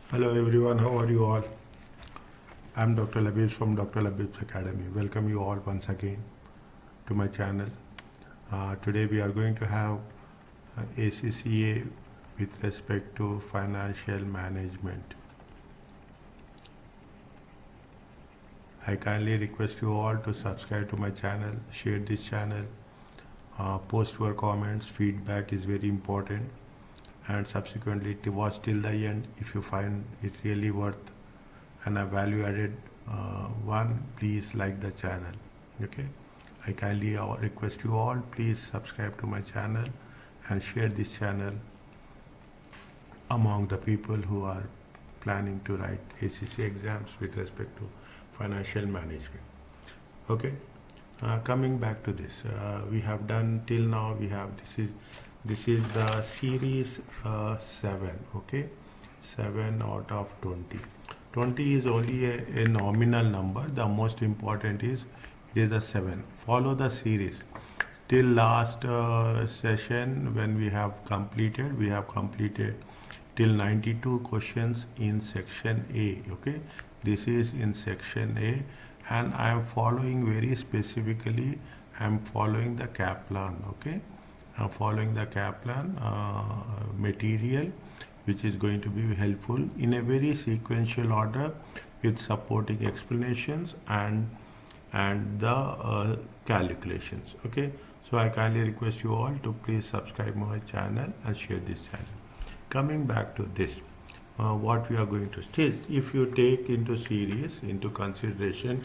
Hello everyone, how are you all? I'm Dr. Labib from Dr. Labib's Academy. Welcome you all once again to my channel. Today we are going to have ACCA with respect to financial management. I kindly request you all to subscribe to my channel, share this channel, post your comments. Feedback is very important, and subsequently to watch till the end. If you find it really worth and a value added one, please like the channel. Okay, I kindly request you all, please subscribe to my channel and share this channel among the people who are planning to write ACCA exams with respect to financial management. Okay, coming back to this, we have done till now, we have this is the series 7. Okay, 7 out of 20. 20 is only a nominal number. The most important is it is a 7. Follow the series till last session. When we have completed till 92 questions in section A. Okay, this is in section A, and I am following very specifically, I am following the Kaplan. Okay, I'm following the Kaplan material, which is going to be helpful in a very sequential order with supporting explanations and the calculations. Okay, so I kindly request you all to please subscribe my channel and share this channel. Coming back to this, what we are going to still, if you take into series into consideration,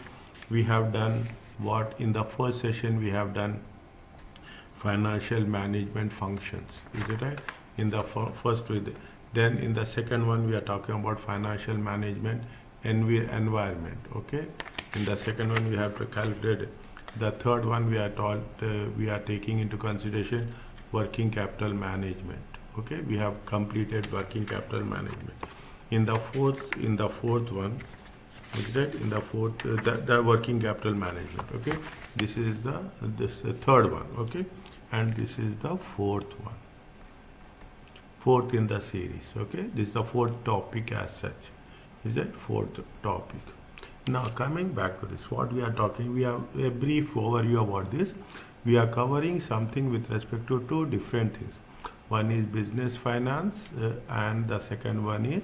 we have done what in the first session we have done financial management functions. Is it right? In the first with, then in the second one we are talking about financial management environment. Okay, in the second one we have to calculate. The third one we are taught we are taking into consideration working capital management. Okay, we have completed working capital management. In the fourth one, is that in the fourth the working capital management. Okay, this is the third one. Okay, and this is the fourth one, fourth in the series. Okay, this is the fourth topic as such. Is that fourth topic? Now coming back to this, what we are talking, we have a brief overview about this. We are covering something with respect to two different things. One is business finance and the second one is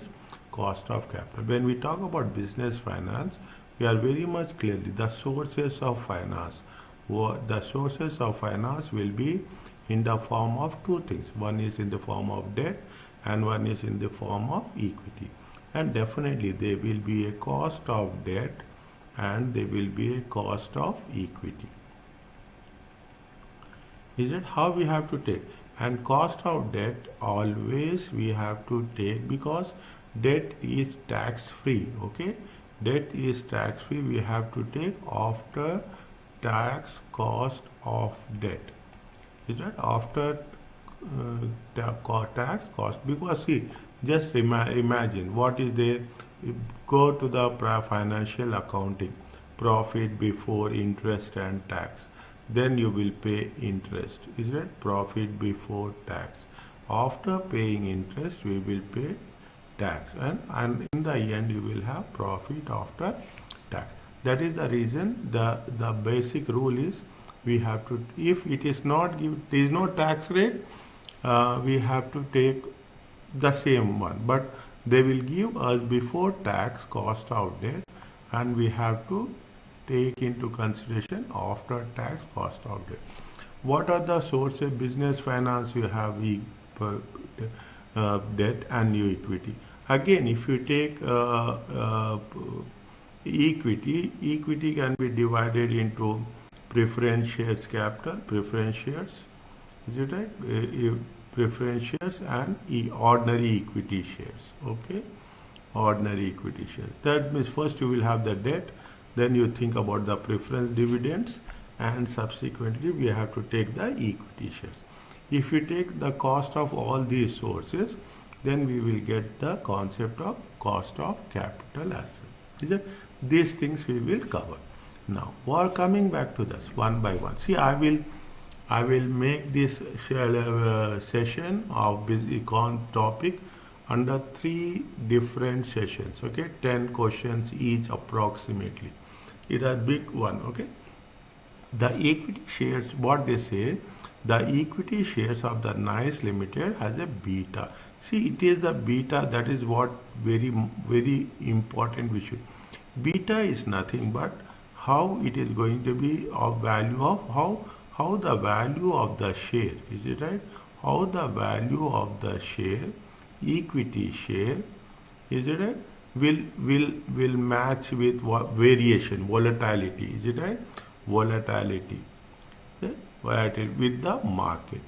cost of capital. When we talk about business finance, we are very much clearly the sources of finance. The sources of finance will be in the form of two things. One is in the form of debt and one is in the form of equity. And definitely there will be a cost of debt and there will be a cost of equity. Is it how we have to take? And cost of debt always we have to take, because debt is tax free. Okay, debt is tax free. We have to take after tax cost of debt. Is that after tax cost? Because see, just imagine what is there. Go to the financial accounting, profit before interest and tax. Then you will pay interest. Is that profit before tax? After paying interest, we will pay tax, and in the end you will have profit after tax. That is the reason the basic rule is we have to, if it is not given, there is no tax rate, we have to take the same one, but they will give us before tax cost of debt, and we have to take into consideration after tax cost of debt. What are the sources? Business finance, you have debt and equity. Again, if you take equity can be divided into preference shares capital, preference shares, is it right? Preference shares and ordinary equity shares. Okay, ordinary equity shares. That means first you will have the debt, then you think about the preference dividends, and subsequently we have to take the equity shares. If we take the cost of all these sources, then we will get the concept of cost of capital asset. These things we will cover. Now we are coming back to this one by one. See, I will make this session of this econ topic under 3 different sessions, okay, 10 questions each approximately. It is a big one, okay. The equity shares, what they say, the equity shares of the NICE Limited has a beta. See, it is the beta, that is what very important we should. Beta is nothing but how it is going to be of value of how the value of the share, is it right? How the value of the share, equity share, is it right? Will match with what variation, volatility, is it right? Volatility, okay? Volatility with the market.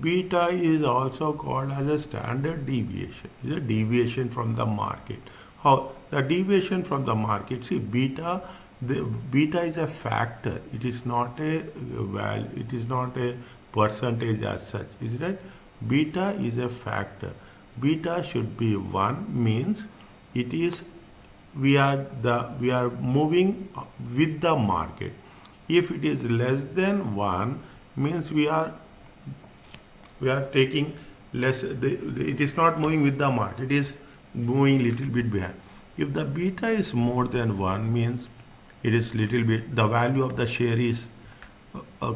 Beta is also called as a standard deviation. Is a deviation from the market. How the deviation from the market? See, beta is a factor. It is not a value. It is not a percentage as such. Is it right? Beta is a factor. Beta should be 1, means it is we are moving with the market. If it is less than 1, means we are taking less, it is not moving with the market, it is moving little bit behind. If the beta is more than 1, means it is little bit, the value of the share is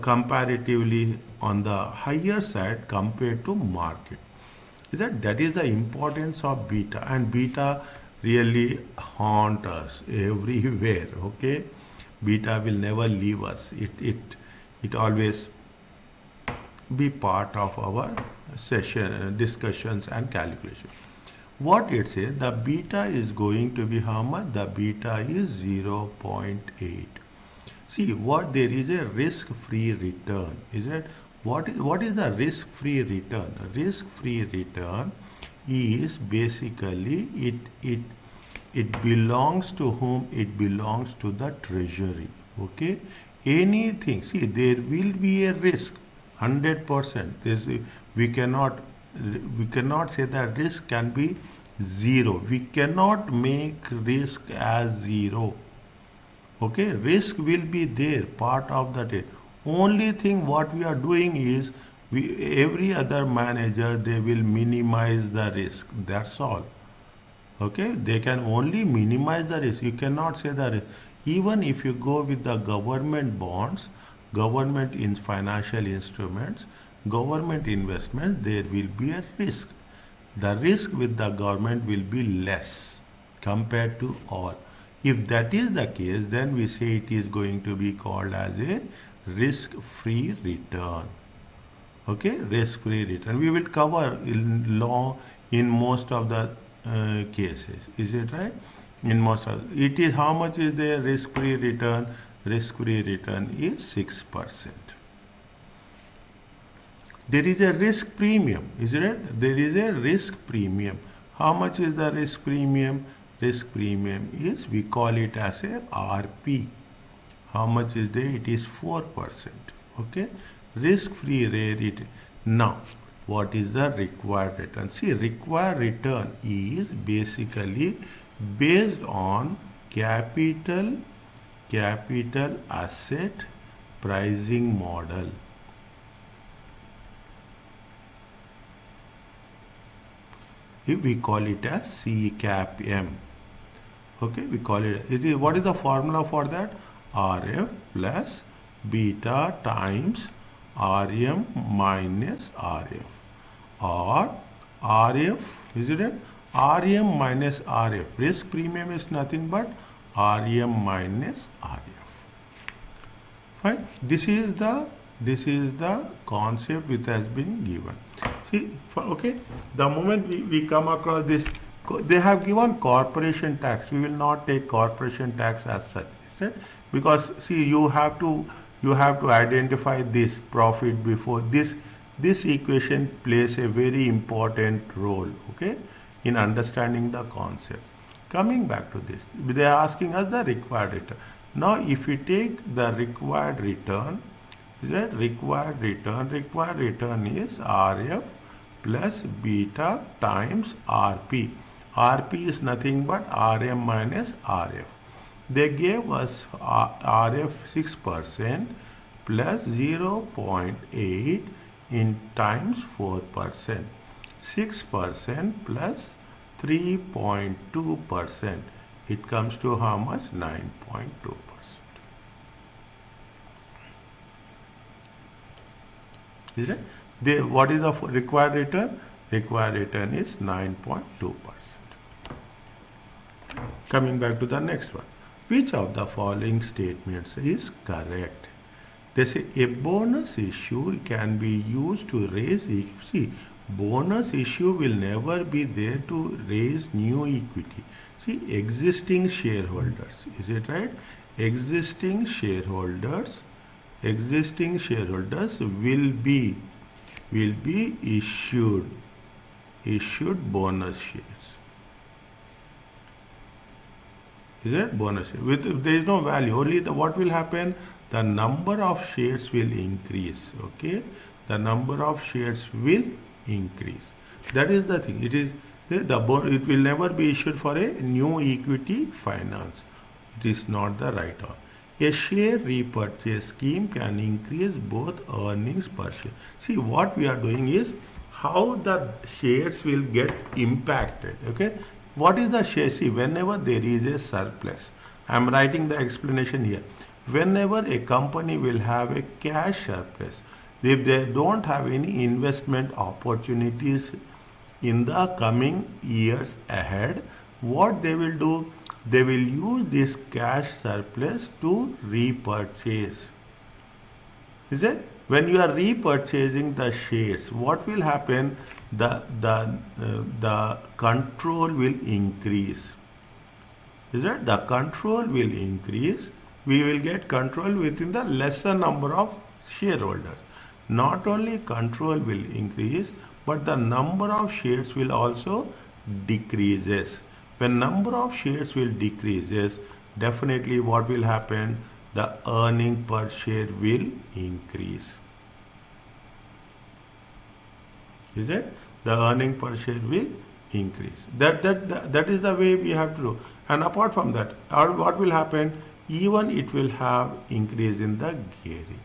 comparatively on the higher side compared to market. That is the importance of beta, and beta really haunt us everywhere, okay. Beta will never leave us. It always be part of our session discussions and calculation. What it says, the beta is going to be how much? The beta is 0.8. See, what there is a risk-free return, is it? What is the risk-free return? Risk-free return is basically it belongs to whom? It belongs to the treasury, okay. Anything, see, there will be a risk, 100%. We cannot say that risk can be 0. We cannot make risk as 0, okay. Risk will be there, part of that. Only thing what we are doing is, every other manager, they will minimize the risk, that's all, okay. They can only minimize the risk. You cannot say the risk. Even if you go with the government bonds, government in financial instruments, government investments, there will be a risk. The risk with the government will be less compared to all. If that is the case, then we say it is going to be called as a risk-free return, okay. Risk-free return we will cover in law in most of the cases, is it right? In most of it is, how much is the risk-free return? Risk-free return is 6%. There is a risk premium, is it? There is a risk premium. How much is the risk premium? Risk premium is, we call it as a RP. How much is there? It is 4%, okay. Risk-free rate. Now, what is the required return? See, required return is basically based on capital asset pricing model. If we call it as C cap M, okay, we call it, what is the formula for that? RF plus beta times RM minus RF, or RF, is it? RM minus RF. Risk premium is nothing but RM minus RF. Fine. This is the concept which has been given. See, okay, the moment we come across this, they have given corporation tax. We will not take corporation tax as such, is it? Because see, you have to identify this profit before this equation plays a very important role, okay, in understanding the concept. Coming back to this, they are asking us the required return. Now, if we take the required return, is that required return? Required return is RF plus beta times RP. RP is nothing but RM minus RF. They gave us RF 6% plus 0.8 in times 4%. 6% plus 3.2%. It comes to how much? 9.2%. Is it? What is the required return? Required return is 9.2%. Coming back to the next one. Which of the following statements is correct? They say a bonus issue can be used to raise equity. Bonus issue will never be there to raise new equity. See, existing shareholders, is it right? Existing shareholders will be issued bonus shares. Is it bonus? If there is no value, only what will happen? The number of shares will increase. Okay, the number of shares will increase. That is the thing. It is it will never be issued for a new equity finance. It is not the right one. A share repurchase scheme can increase both earnings per share. See, what we are doing is how the shares will get impacted. Okay. What is the share? See, whenever there is a surplus, I am writing the explanation here. Whenever a company will have a cash surplus, if they don't have any investment opportunities in the coming years ahead, what they will do? They will use this cash surplus to repurchase. Is it? When you are repurchasing the shares, what will happen? The control will increase. Is it? The control will increase. We will get control within the lesser number of shareholders. Not only control will increase, but the number of shares will also decreases. When number of shares will decreases, definitely what will happen? The earning per share will increase. Is it? The earning per share will increase. That is the way we have to do. And apart from that, what will happen? Even it will have increase in the gearing.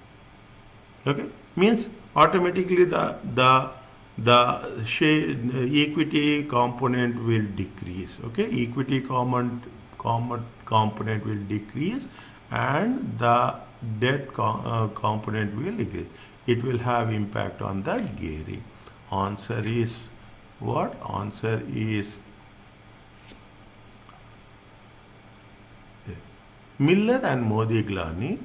Okay, means automatically the share equity component will decrease. Okay, equity component will decrease, and the debt component will increase. It will have impact on the gearing. Answer is what? Answer is Miller and Modigliani.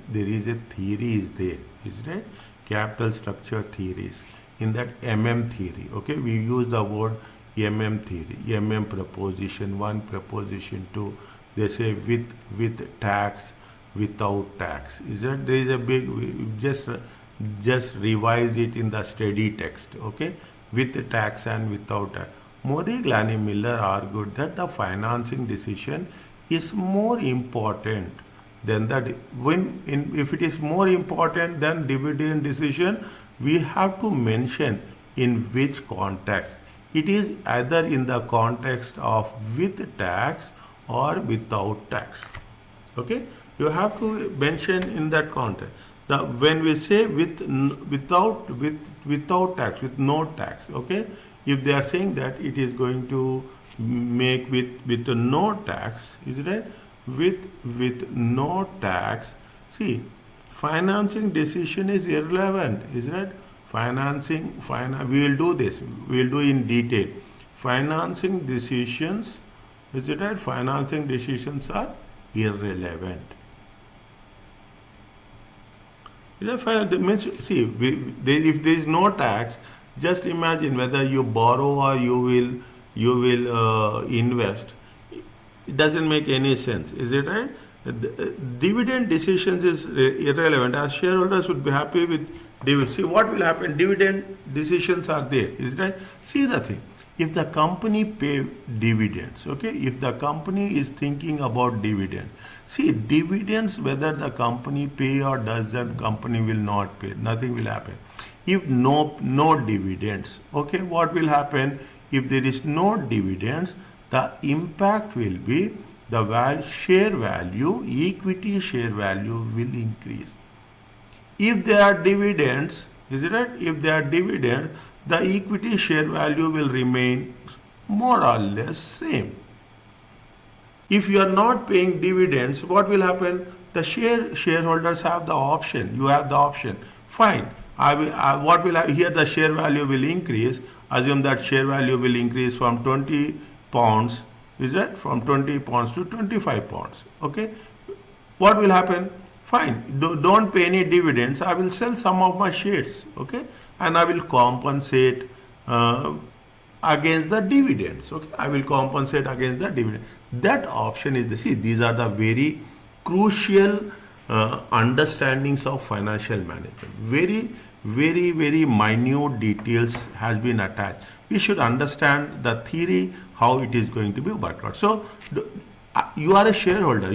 There is a theory is there, is right? Capital structure theories. In that theory, okay, we use the word theory. Proposition 1, proposition 2. They say with tax, without tax. Is that there is a big just revise it in the steady text, okay? With tax and without tax. Modigliani Miller argued that the financing decision is more important than that. If it is more important than dividend decision, we have to mention in which context. It is either in the context of with tax or without tax. Okay, you have to mention in that context. When we say without tax, with no tax, okay, if they are saying that it is going to make with no tax, is it right? With no tax, see, financing decision is irrelevant, is it right? We will do this. We will do in detail. Financing decisions, is it right? Financing decisions are irrelevant. Means, see, if there is no tax, just imagine whether you borrow or you will invest. It doesn't make any sense, is it right? Dividend decisions is irrelevant. As shareholders would be happy with dividend. See what will happen? Dividend decisions are there, is it right? See the thing. If the company pay dividends, okay, if the company is thinking about dividend, see dividends whether the company pay or doesn't, company will not pay, nothing will happen. If no dividends, okay, what will happen? If there is no dividends, the impact will be the share value, equity share value will increase. If there are dividends, is it right? If there are dividends, the equity share value will remain more or less same. If you are not paying dividends, what will happen? The shareholders have the option. You have the option. Fine. What will happen? Here the share value will increase. Assume that share value will increase from 20 pounds. Is that from 20 pounds to 25 pounds? Okay. What will happen? Fine. Don't pay any dividends. I will sell some of my shares. Okay. And I will compensate against the dividends. Okay. I will compensate against the dividend. That option is these are the very crucial understandings of financial management. Very minute details has been attached. We should understand the theory, how it is going to be worked out. So you are a shareholder.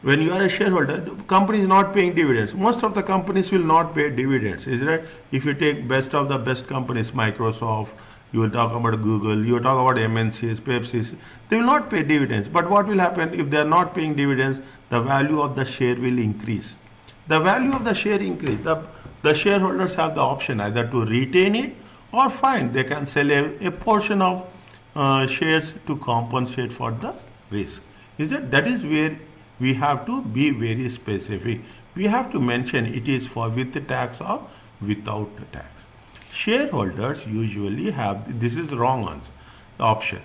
When you are a shareholder, the company is not paying dividends. Most of the companies will not pay dividends. Is right? If you take best of the best companies, Microsoft, you will talk about Google, you will talk about MNCs, Pepsi, they will not pay dividends. But what will happen if they are not paying dividends? The value of the share will increase. The value of the share increase. The shareholders have the option either to retain it or fine, they can sell a portion of shares to compensate for the risk. Is it? That is where we have to be very specific. We have to mention it is for with tax or without tax. Shareholders usually have, this is wrong answer, option.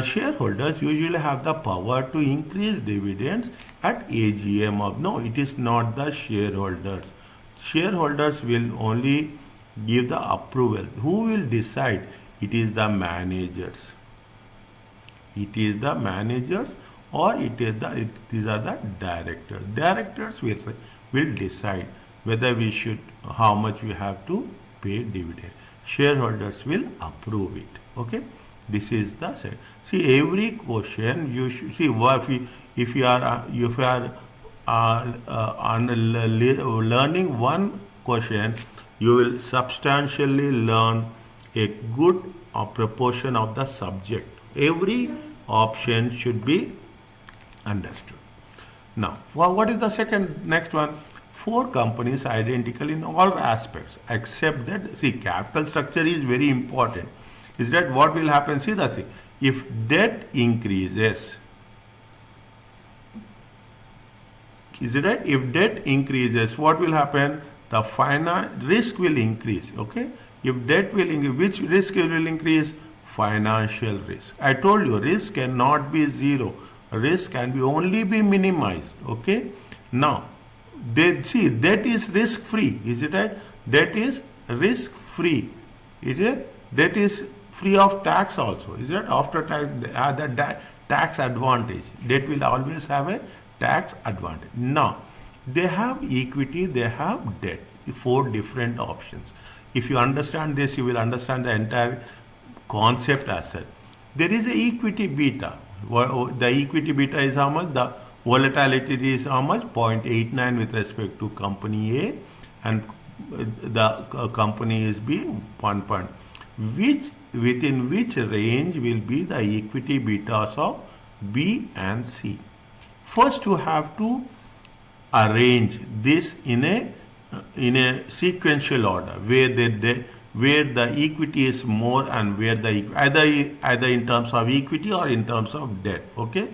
Shareholders usually have the power to increase dividends at AGM of, no, it is not the shareholders. Shareholders will only give the approval. Who will decide? It is the managers. It is the managers or these are the directors. Directors will decide whether we should, how much we have to pay dividend. Shareholders will approve it. Okay, this is the set. See, every question you should see. If you are learning one question, you will substantially learn a good proportion of the subject. Every option should be understood. Now, what is the next one? 4 companies identical in all aspects except that, see, capital structure is very important. Is that what will happen? See that, if debt increases, is it right? If debt increases, what will happen? The risk will increase. Okay, if debt will increase, which risk will increase? Financial risk. I told you risk cannot be zero. Risk can be only be minimized. Okay, now debt is risk free. Is it right? Debt is risk free. Is it? Debt is free of tax also. Is it? After tax, the tax advantage. Debt will always have a tax advantage. Now, they have equity, they have debt. 4 different options. If you understand this, you will understand the entire concept as such. There is a equity beta. The equity beta is how much? The volatility is how much? 0.89 with respect to company A, and the company is B 1. Within which range will be the equity betas of B and C? First, you have to arrange this in a sequential order where the equity is more and where the either in terms of equity or in terms of debt. Okay,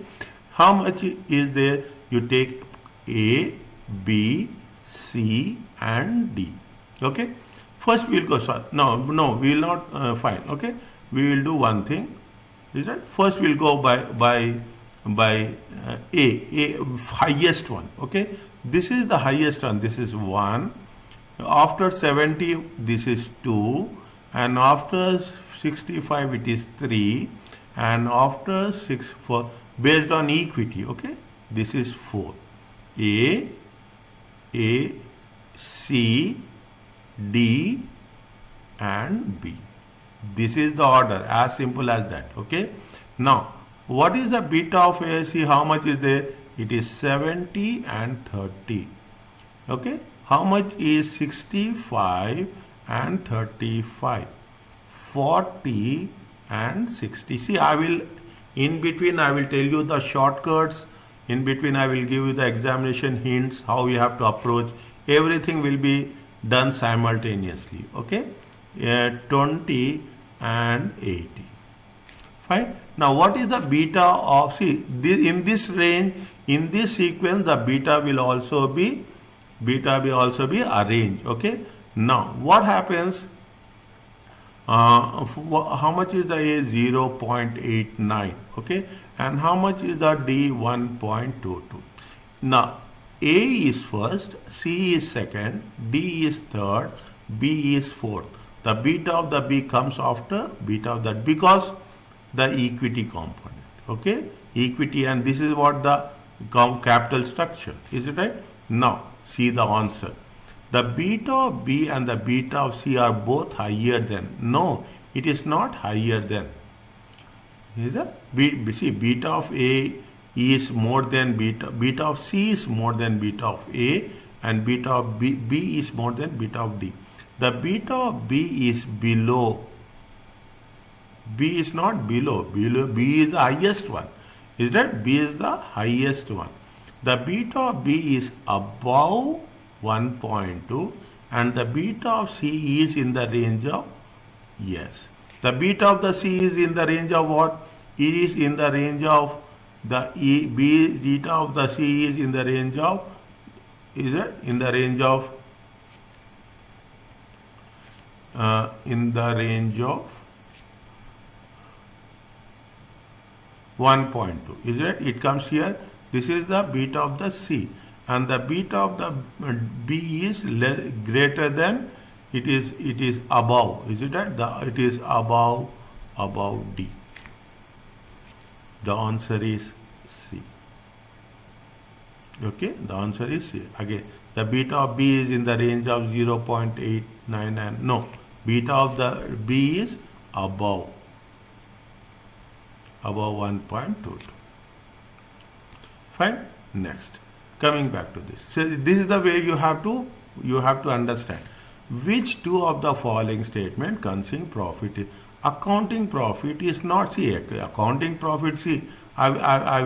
how much is there? You take A, B, C and D. Okay, first we will go. No, we will not find. Okay, we will do one thing. Is that first we will go by A highest one. Okay, this is the highest one. This is 1. After 70, this is 2, and after 65, it is 3, and after 4, based on equity. Okay, this is 4. A, C, D, and B. This is the order, as simple as that. Okay. Now, what is the beta of A? See, how much is there? It is 70 and 30. Okay. How much is 65 and 35? 40 and 60. See, in between I will tell you the shortcuts. In between I will give you the examination hints, how you have to approach. Everything will be done simultaneously. Okay. 20 and 80. Fine. Now what is the beta of, see, in this range, in this sequence, the beta will also be arranged. Okay. Now what happens? How much is the A? 0.89. Okay. And how much is the D? 1.22. Now A is first, C is second, D is third, B is fourth. The beta of the B comes after beta of that, because the equity component. Okay, equity, and this is what the capital structure is, it right? Now see the answer. The beta of B and the beta of C are both higher than. No, it is not higher than. Is it? See, beta of A is more than beta of C is more than beta of A, and beta of B is more than beta of D. The beta of B is below. B is not below. B is the highest one. Is that? B is the highest one. The beta of B is above 1.2, and the beta of C is in the range of, yes. The beta of the C is in the range of what? It is in the range of the beta of the C is in the range of, is it? In the range of 1.2. Is it? It comes here. This is the beta of the C, and the beta of the B is greater than, it is above. Is it right? It is above D. The answer is C. Okay, the answer is C. Again, the beta of B is in the range of 0.89, and no, beta of the B is above 1.22. Fine. Next, coming back to this. So this is the way you have to understand which two of the following statement concerning profit. Accounting profit is not, see, accounting profit, see, I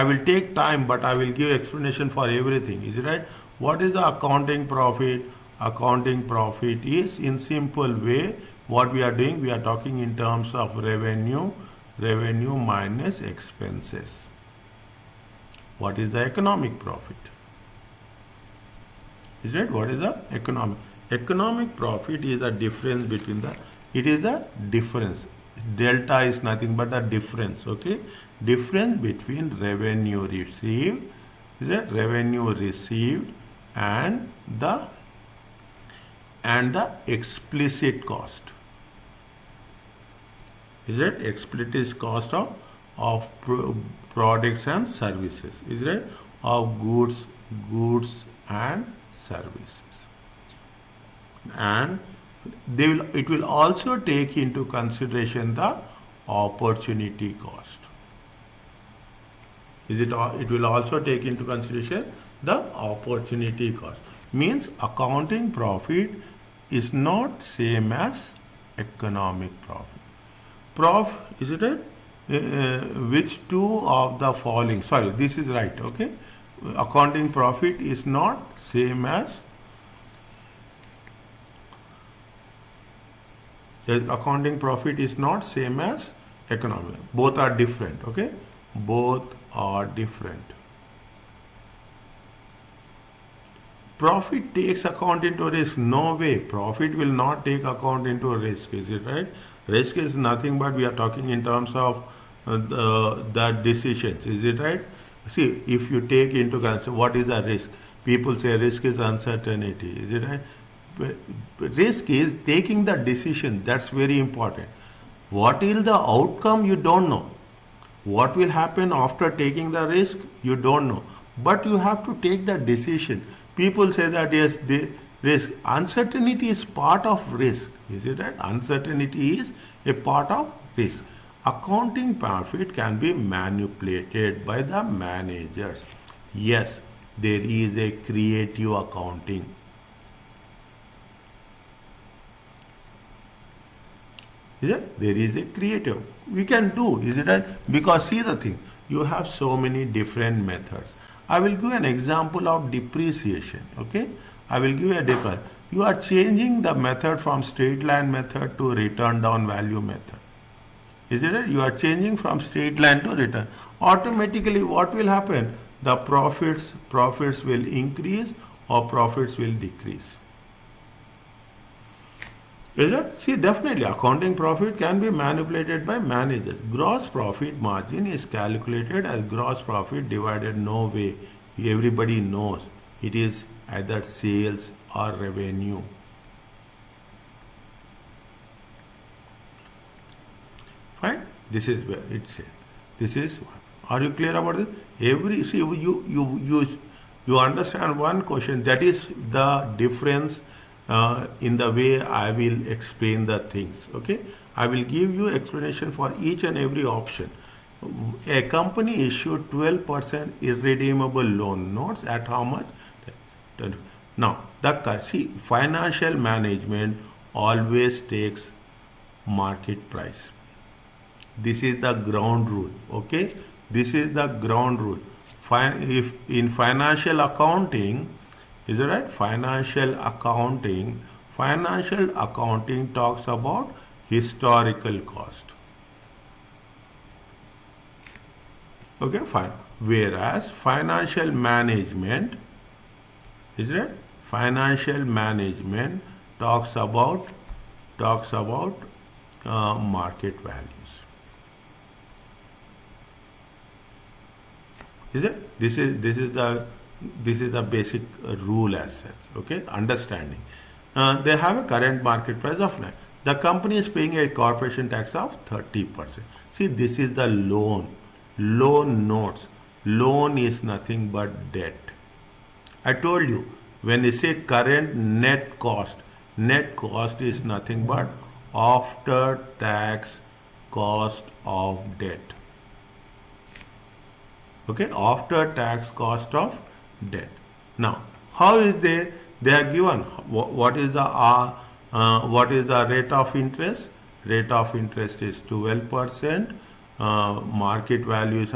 will take time, but I will give explanation for everything. Is it right? What is the accounting profit? Accounting profit is, in simple way, what we are doing, we are talking in terms of revenue minus expenses. What is the economic profit? Is it? What is the economic? Economic profit is the difference between it is the difference. Delta is nothing but the difference. Okay, difference between revenue received, is it? Revenue received and the explicit cost. Is it? Explicit cost of products and services. Is it? Of goods and services. And it will also take into consideration the opportunity cost. Is it? It will also take into consideration the opportunity cost. Means accounting profit is not same as economic profit. Is it right? Which two of the following? Sorry, this is right. Okay, accounting profit is not same as. Accounting profit is not same as economic. Both are different. Okay, both are different. Profit takes account into risk. No way. Profit will not take account into risk. Is it right? Risk is nothing but we are talking in terms of the decisions. Is it right? See, if you take into consideration what is the risk, people say risk is uncertainty. Is it right? Risk is taking the decision. That's very important. What is the outcome? You don't know. What will happen after taking the risk? You don't know. But you have to take the decision. People say that yes, the risk. Uncertainty is part of risk. Is it right? Uncertainty is a part of risk. Accounting profit can be manipulated by the managers. Yes, there is a creative accounting. Is it? There is a creative. We can do. Is it right? Because see the thing. You have so many different methods. I will give an example of depreciation. Okay. I will give a different. You are changing the method from straight line method to return down value method. Is it right? You are changing from straight line to return. Automatically what will happen? The profits will increase or profits will decrease. Is it? See, definitely accounting profit can be manipulated by managers. Gross profit margin is calculated as gross profit divided, no way. Everybody knows it is either sales or revenue. Fine. This is where it says. This is one. Are you clear about this? You understand one question. That is the difference in the way I will explain the things. Okay. I will give you explanation for each and every option. A company issued 12% irredeemable loan notes at how much? Now, financial management always takes market price. This is the ground rule. Okay, this is the ground rule. If in financial accounting, is it right? Financial accounting talks about historical cost. Okay, fine. Whereas financial management, is it? Financial management talks about market values. Is it? This is the basic rule as such. Okay, understanding. They have a current market price of 9. The company is paying a corporation tax of 30%. See, this is the loan notes. Loan is nothing but debt. I told you, when you say current net cost is nothing but after tax cost of debt. Okay, after tax cost of debt. Now, how is they are given? What is the rate of interest? Rate of interest is 12%. Market value is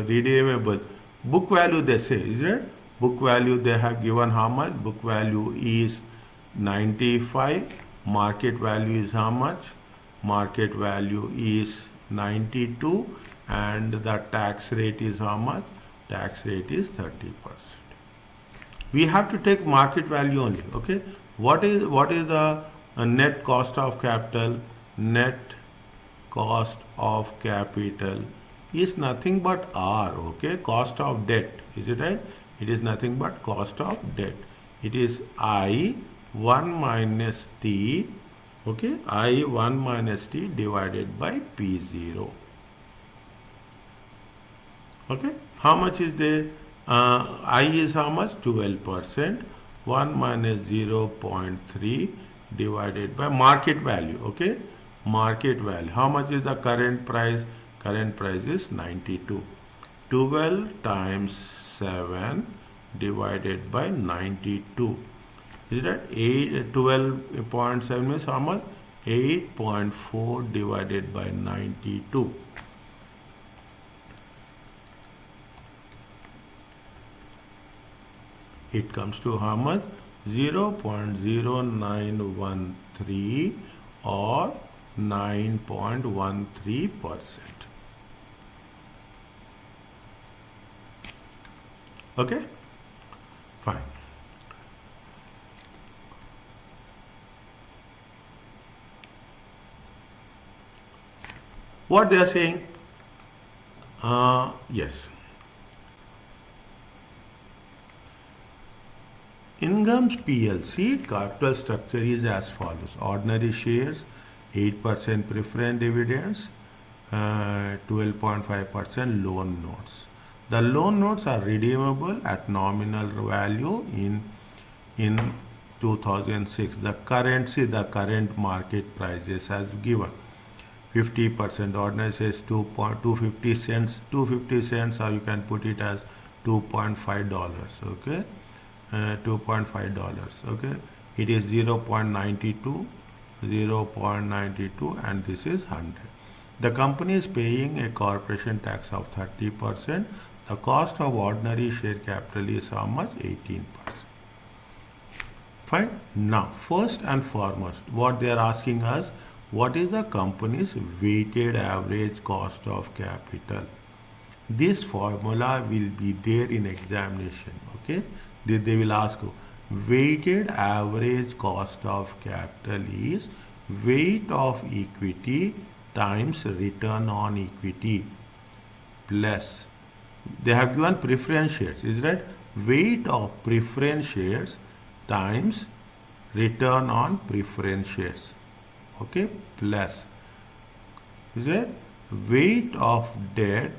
redeemable. Book value they say, is it? Book value they have given how much? Book value is 95. Market value is how much? Market value is 92. And the tax rate is how much? Tax rate is 30%. We have to take market value only. Okay. What is the net cost of capital? Net cost of capital is nothing but R. Okay. Cost of debt. Is it right? It is nothing but cost of debt. It is I 1 minus T. Okay. I 1 minus T divided by P0. Okay, how much is there? I is how much? 12%. 1 minus 0.3 divided by market value. Okay, market value. How much is the current price? Current price is 92. 12 times 7 divided by 92. Is that 12.7 means how much? 8.4 divided by 92. It comes to how much? 0.0913 or 9.13%. Okay? Fine. What they are saying? Yes. Incomes PLC capital structure is as follows. Ordinary shares, 8% preference dividends, 12.5% loan notes. The loan notes are redeemable at nominal value in 2006. The current market prices as given. 50% ordinary says 2.250 cents. 250 cents, or you can put it as $2.5. Okay. $2.5. Okay, it is 0.92, and this is 100. The company is paying a corporation tax of 30%. The cost of ordinary share capital is how much? 18%. Fine. Now, first and foremost, what they are asking us, what is the company's weighted average cost of capital? This formula will be there in examination. Okay, they will ask you, weighted average cost of capital is weight of equity times return on equity plus, they have given preference shares, is that weight of preference shares times return on preference shares, okay, plus, is it weight of debt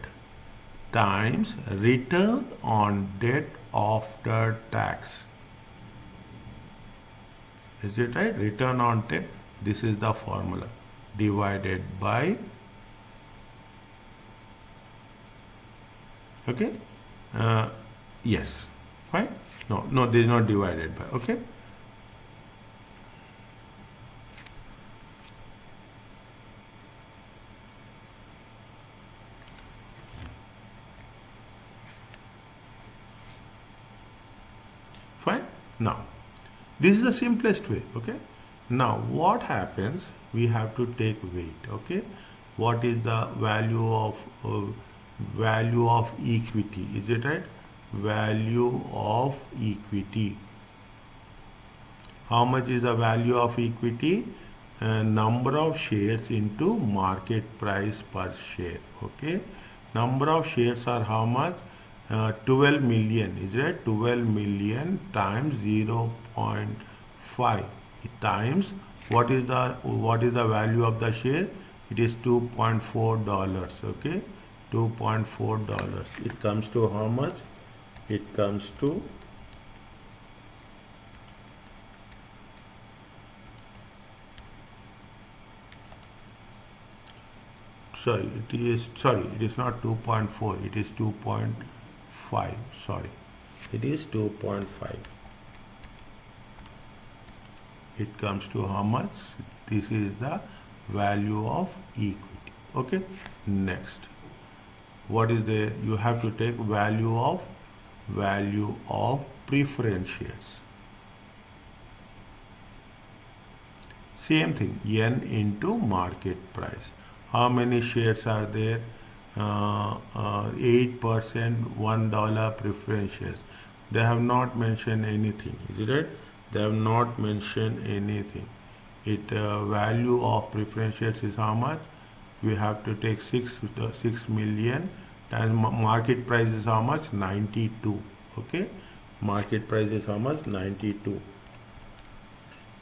times return on debt after tax. Is it right? Return on debt, this is the formula, divided by, okay, yes, fine. No, this is not divided by, okay. Fine. Now, this is the simplest way, okay. Now, what happens? We have to take weight, okay. What is the value of equity? Is it right? Value of equity. How much is the value of equity? Number of shares into market price per share, okay. Number of shares are how much? 12 million, is it? 12 million times 0.5 times what is the value of the share? It is $2.4, okay. $2.4. It comes to how much? It comes to it is not 2.4, it is 2.5, sorry, it is 2.5. It comes to how much? This is the value of equity, okay. Next, what is there? You have to take value of preference shares. Same thing, n into market price. How many shares are there? 8%, $1 preference shares. They have not mentioned anything, is it right? They have not mentioned anything. Value of preference shares is how much? We have to take 6 million times market price is how much? 92, okay. Market price is how much? 92.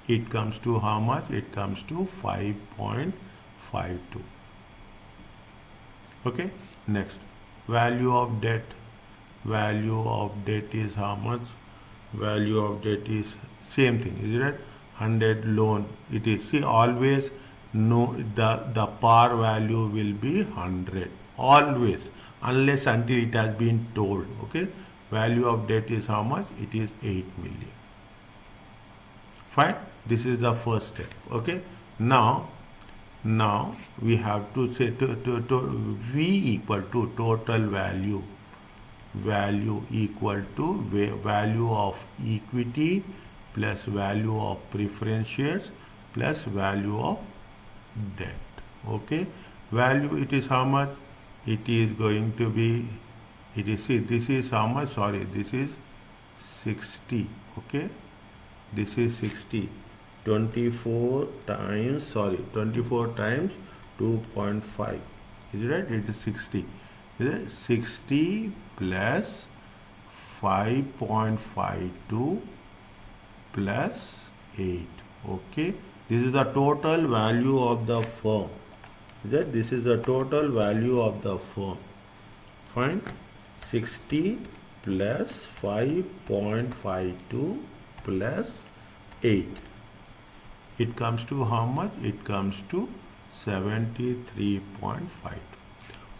It comes to how much? It comes to 5.52. Okay. Next, value of debt. Value of debt is how much? Value of debt is same thing, is it right? 100 loan. It is, see, always no, the par value will be 100, always, unless until it has been told, okay. Value of debt is how much? It is 8 million. Fine. This is the first step, okay. Now we have to say to V equal to total value equal to value of equity plus value of preference shares plus value of debt, okay. Value, it is how much? It is going to be, it is, see, this is how much? Sorry, this is 60, okay. This is 60. 24 times 2.5, is it right? It is 60. Is it 60 plus 5.52 plus 8, okay. This is the total value of the firm. Is that this is the total value of the firm. Fine. 60 plus 5.52 plus 8. It comes to how much? It comes to 73.5.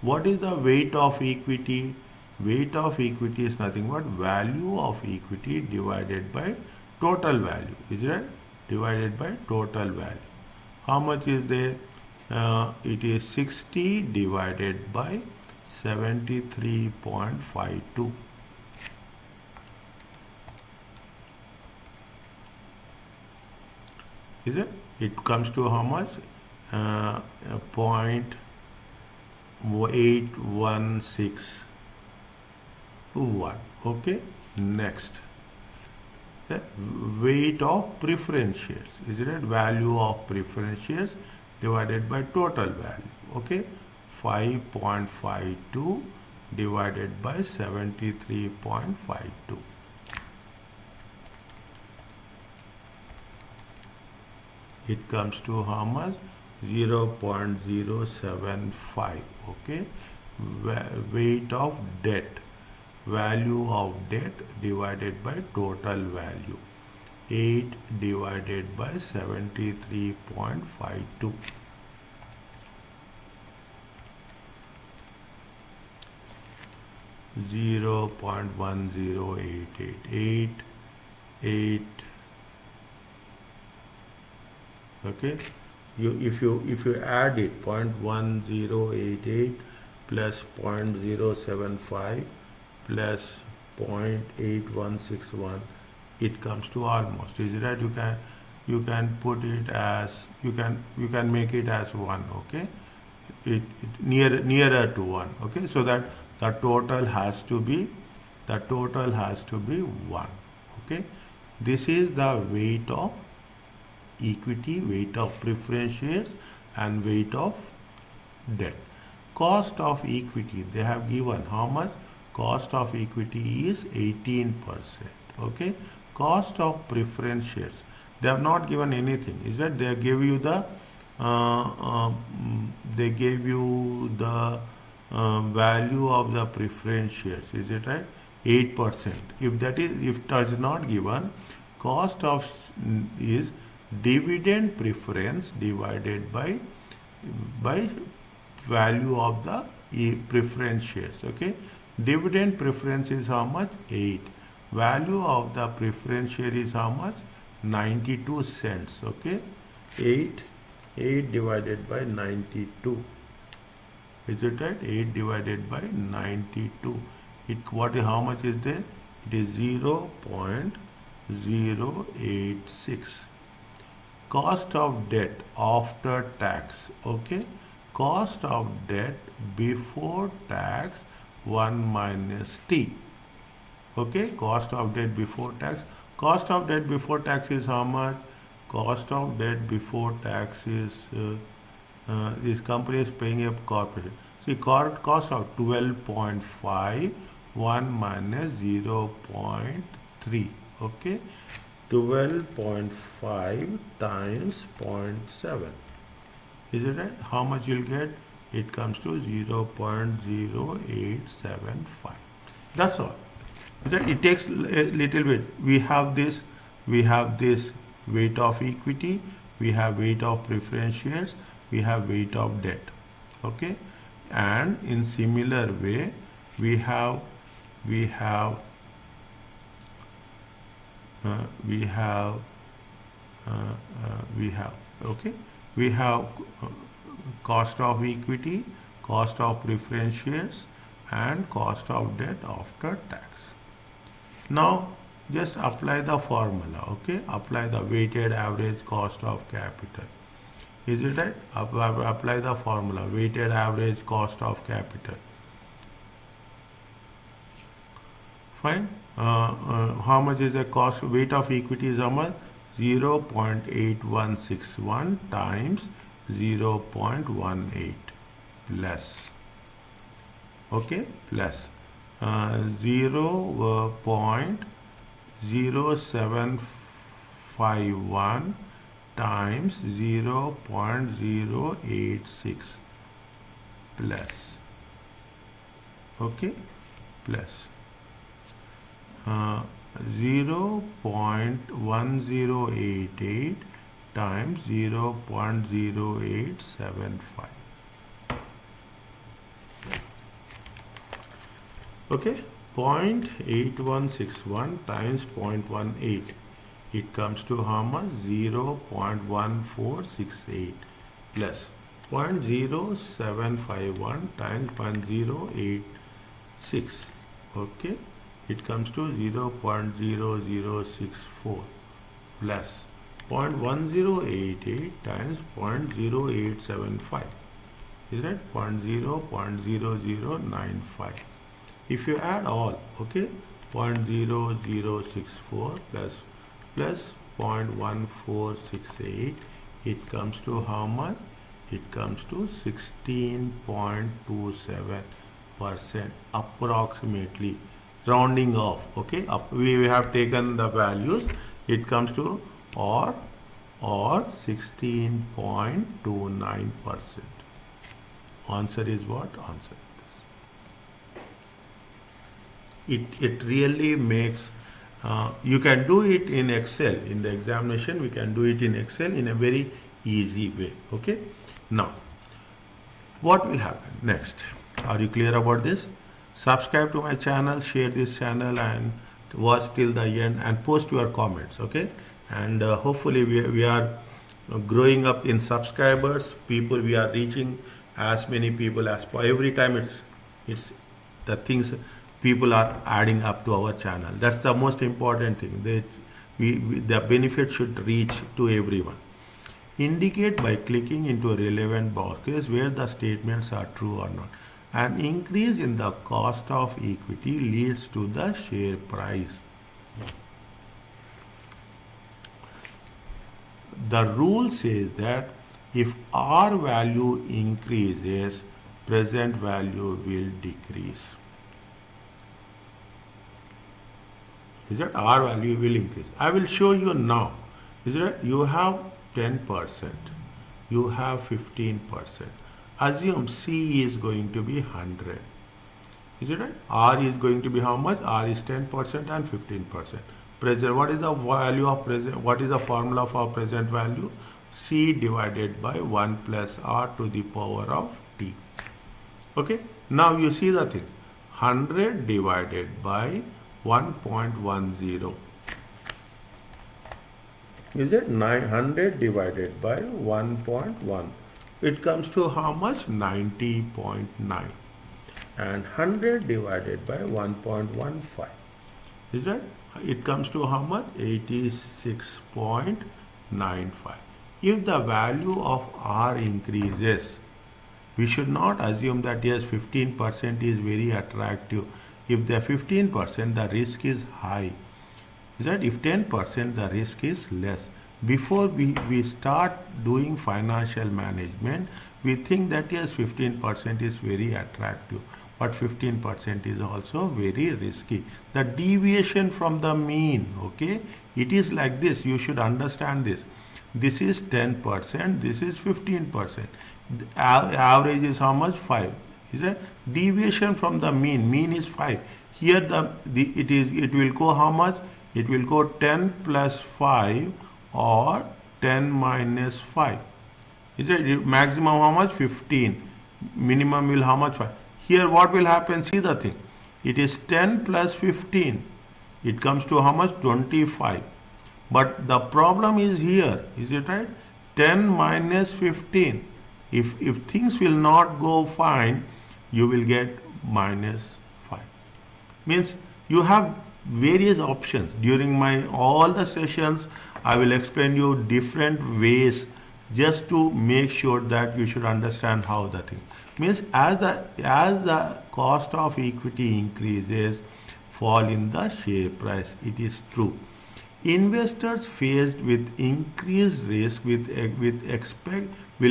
What is the weight of equity? Weight of equity is nothing but value of equity divided by total value, is it? Divided by total value. How much is there? It is 60 divided by 73.52. is it? It comes to how much? 0.8161. Okay. Next, the weight of preference shares, is it? Value of preference shares divided by total value. Okay. 5.52 divided by 73.52. It comes to how much? 0.075. Okay. Weight of debt, value of debt divided by total value, 8 divided by 73.52. Zero point 10888. Okay, if you add it, 0.1088 plus 0.075 plus 0.8161, it comes to almost, is it right? You can put it as, you can make it as 1. Okay, it nearer to 1. Okay, so that the total has to be 1. Okay, this is the weight of equity, weight of preference shares, and weight of debt. Cost of equity, they have given how much? Cost of equity is 18%. Okay, cost of preference shares, they have not given anything, is that they give you the value of the preference shares, is it right? 8%. If it is not given, cost of is dividend preference divided by value of the preference shares. Okay, dividend preference is how much? 8. Value of the preference share is how much? 92 cents. Okay, 8 divided by 92, is it right? 8 divided by 92, how much is there? It is 0.086. Cost of debt after tax. Okay, cost of debt before tax 1 minus t. Okay, cost of debt before tax. Cost of debt before tax is how much? Cost of debt before tax is this company is paying a corporation. See, cost of 12.5, 1 minus 0.3. Okay, 12.5 times 0.7. Is it right? How much you'll get? It comes to 0.0875. That's all. It takes a little bit. We have this weight of equity, we have weight of preference shares, we have weight of debt. Okay, and in similar way we have cost of equity, cost of preference shares, and cost of debt after tax. Now just apply the formula. Okay, apply the weighted average cost of capital. Is it right? Apply the formula, weighted average cost of capital. Fine. How much is the cost? Weight of equity is how much? 0.8161 times 0.18 plus. Okay, plus 0.0751 times 0.086 plus. Okay, plus 0.1088 times 0.0875. Okay, 0.8161 times 0.18. It comes to how much? 0.1468 plus 0.0751 times 0.086. Okay, it comes to 0.0064 plus 0.1088 times 0.0875. Is that 0.0095? If you add all, okay, 0.0064 plus 0.1468, it comes to how much? It comes to 16.27% approximately, rounding off. Okay, we have taken the values. It comes to or 16.29%. Answer is what? Answer is this. It really makes. You can do it in Excel. In the examination, we can do it in Excel in a very easy way. Okay. Now, what will happen next? Are you clear about this? Subscribe to my channel, share this channel, and watch till the end and post your comments. Okay. And hopefully we are growing up in subscribers. People, we are reaching as many people as possible. Every time it's the things, people are adding up to our channel. That's the most important thing. The benefit should reach to everyone. Indicate by clicking into a relevant boxes where the statements are true or not. An increase in the cost of equity leads to the share price. The rule says that if R value increases, present value will decrease. Is that R value will increase? I will show you now. Is that you have 10%, you have 15%. Assume C is going to be 100. Is it right? R is going to be how much? R is 10% and 15%. Present. What is the value of present? What is the formula for present value? C divided by 1 plus R to the power of T. Okay. Now you see the things. 100 divided by 1.10. Is it 900 divided by 1.1? It comes to how much? 90.9. And 100 divided by 1.15. Is that? It comes to how much? 86.95. If the value of R increases, we should not assume that yes, 15% is very attractive. If the 15%, the risk is high. Is that? If 10%, the risk is less. Before we start doing financial management, we think that yes, 15% is very attractive, but 15% is also very risky. The deviation from the mean, okay, it is like this. You should understand this. This is 10%, this is 15%. Average is how much? 5. Is it? Deviation from the mean is 5. Here it will go how much? It will go 10 plus 5 or 10 minus 5. Is it? Maximum how much? 15. Minimum will how much? 5. Here what will happen? See the thing. It is 10 plus 15. It comes to how much? 25. But the problem is here. Is it right? 10 minus 15. If things will not go fine, you will get minus 5. Means you have various options. During all the sessions, I will explain you different ways just to make sure that you should understand how the thing. Means as the cost of equity increases, fall in the share price. It is true. Investors faced with increased risk will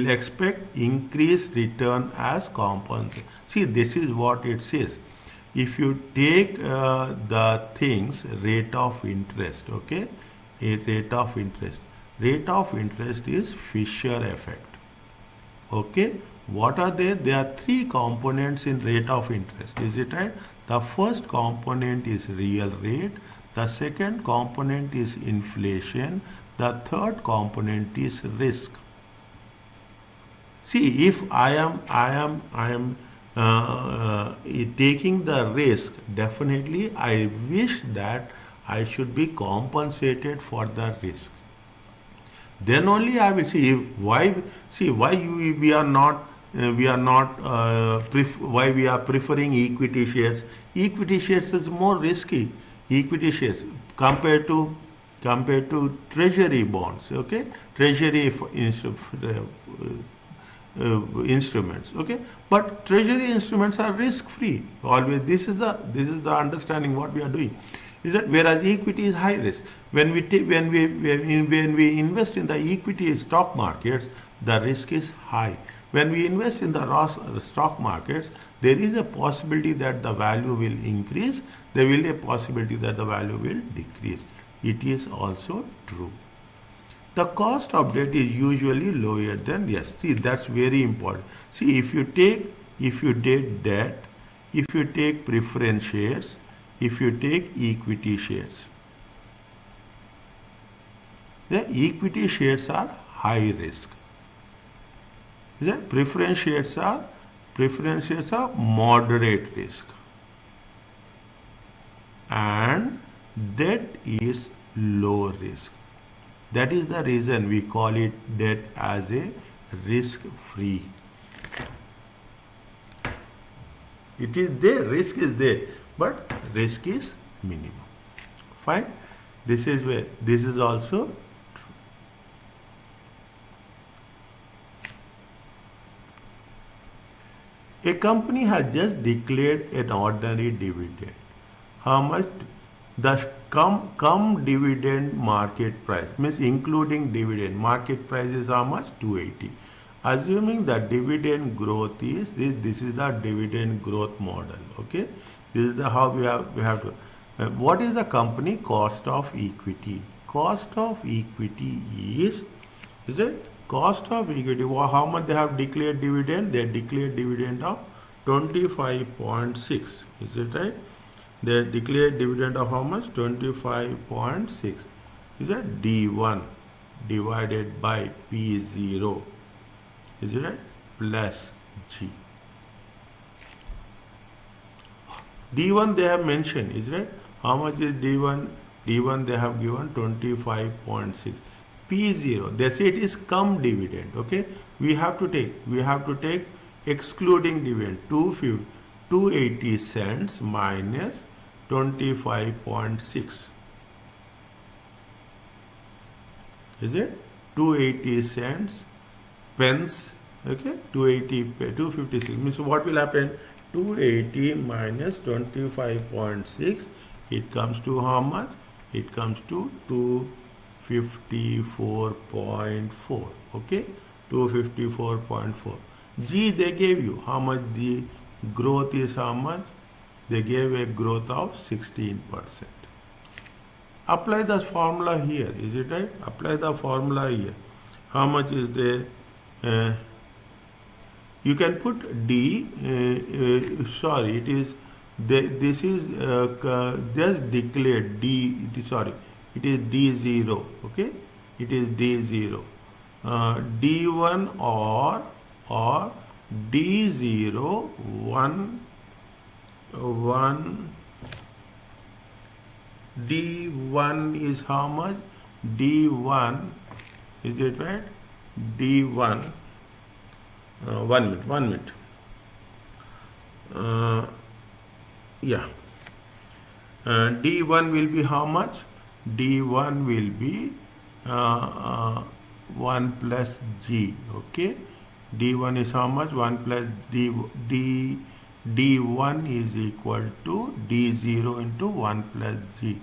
expect increased return as compensation. See, this is what it says. If you take the things, rate of interest, okay, rate of interest is Fisher effect. Okay, what are they? There are 3 components in rate of interest. Is it right? The first component is real rate. The second component is inflation. The third component is risk. See, if I am taking the risk, definitely I wish that I should be compensated for the risk. Then only I will see why we are not why we are preferring equity shares. Equity shares is more risky. Equity shares compared to compared to treasury bonds, okay, treasury instruments, okay. But treasury instruments are risk free always. This is the understanding what we are doing, is that whereas equity is high risk. When we invest in the equity stock markets, the risk is high. When we invest in the stock markets, there is a possibility that the value will increase, there will be a possibility that the value will decrease. It is also true. The cost of debt is usually lower than, yes, see, that's very important. See, if you take debt, if you take preference shares, if you take equity shares, the equity shares are high risk. The preference shares are moderate risk, and debt is low risk. That is the reason we call it debt as a risk free. It is there, risk is there, but risk is minimum. Fine. This is where this is also true. A company has just declared an ordinary dividend. How much? The come dividend market price, means including dividend, market price is how much? 280. Assuming that dividend growth is this is the dividend growth model, okay. This is the how we have to. What is the company cost of equity? Cost of equity is it cost of equity? How much they have declared dividend? They declared dividend of 25.6. Is it right? They declared dividend of how much? 25.6. Is that D1 divided by P0? Is it right? Plus G. D1 they have mentioned, is right? How much is D1? D1 they have given 25.6. P0, they say it is come dividend, okay? We have to take excluding dividend 280 cents minus 25.6. Is it 280 cents pence, okay? 256 means what will happen? 280 minus 25.6, it comes to how much? It comes to 254.4, okay? 254.4. G they gave you how much? The growth is how much? They gave a growth of 16%. Apply the formula here, is it right? Apply the formula here. How much is there? You can put D, sorry, it is, this is just declared D, it is D0, okay? It is D0. D1 or D0, 1, D1 is how much? D1, is it right? D1, 1 minute. Yeah. D1 will be how much? D1 will be 1 plus G, okay? D1 is how much? 1 plus D1 is equal to D0 into 1 plus G.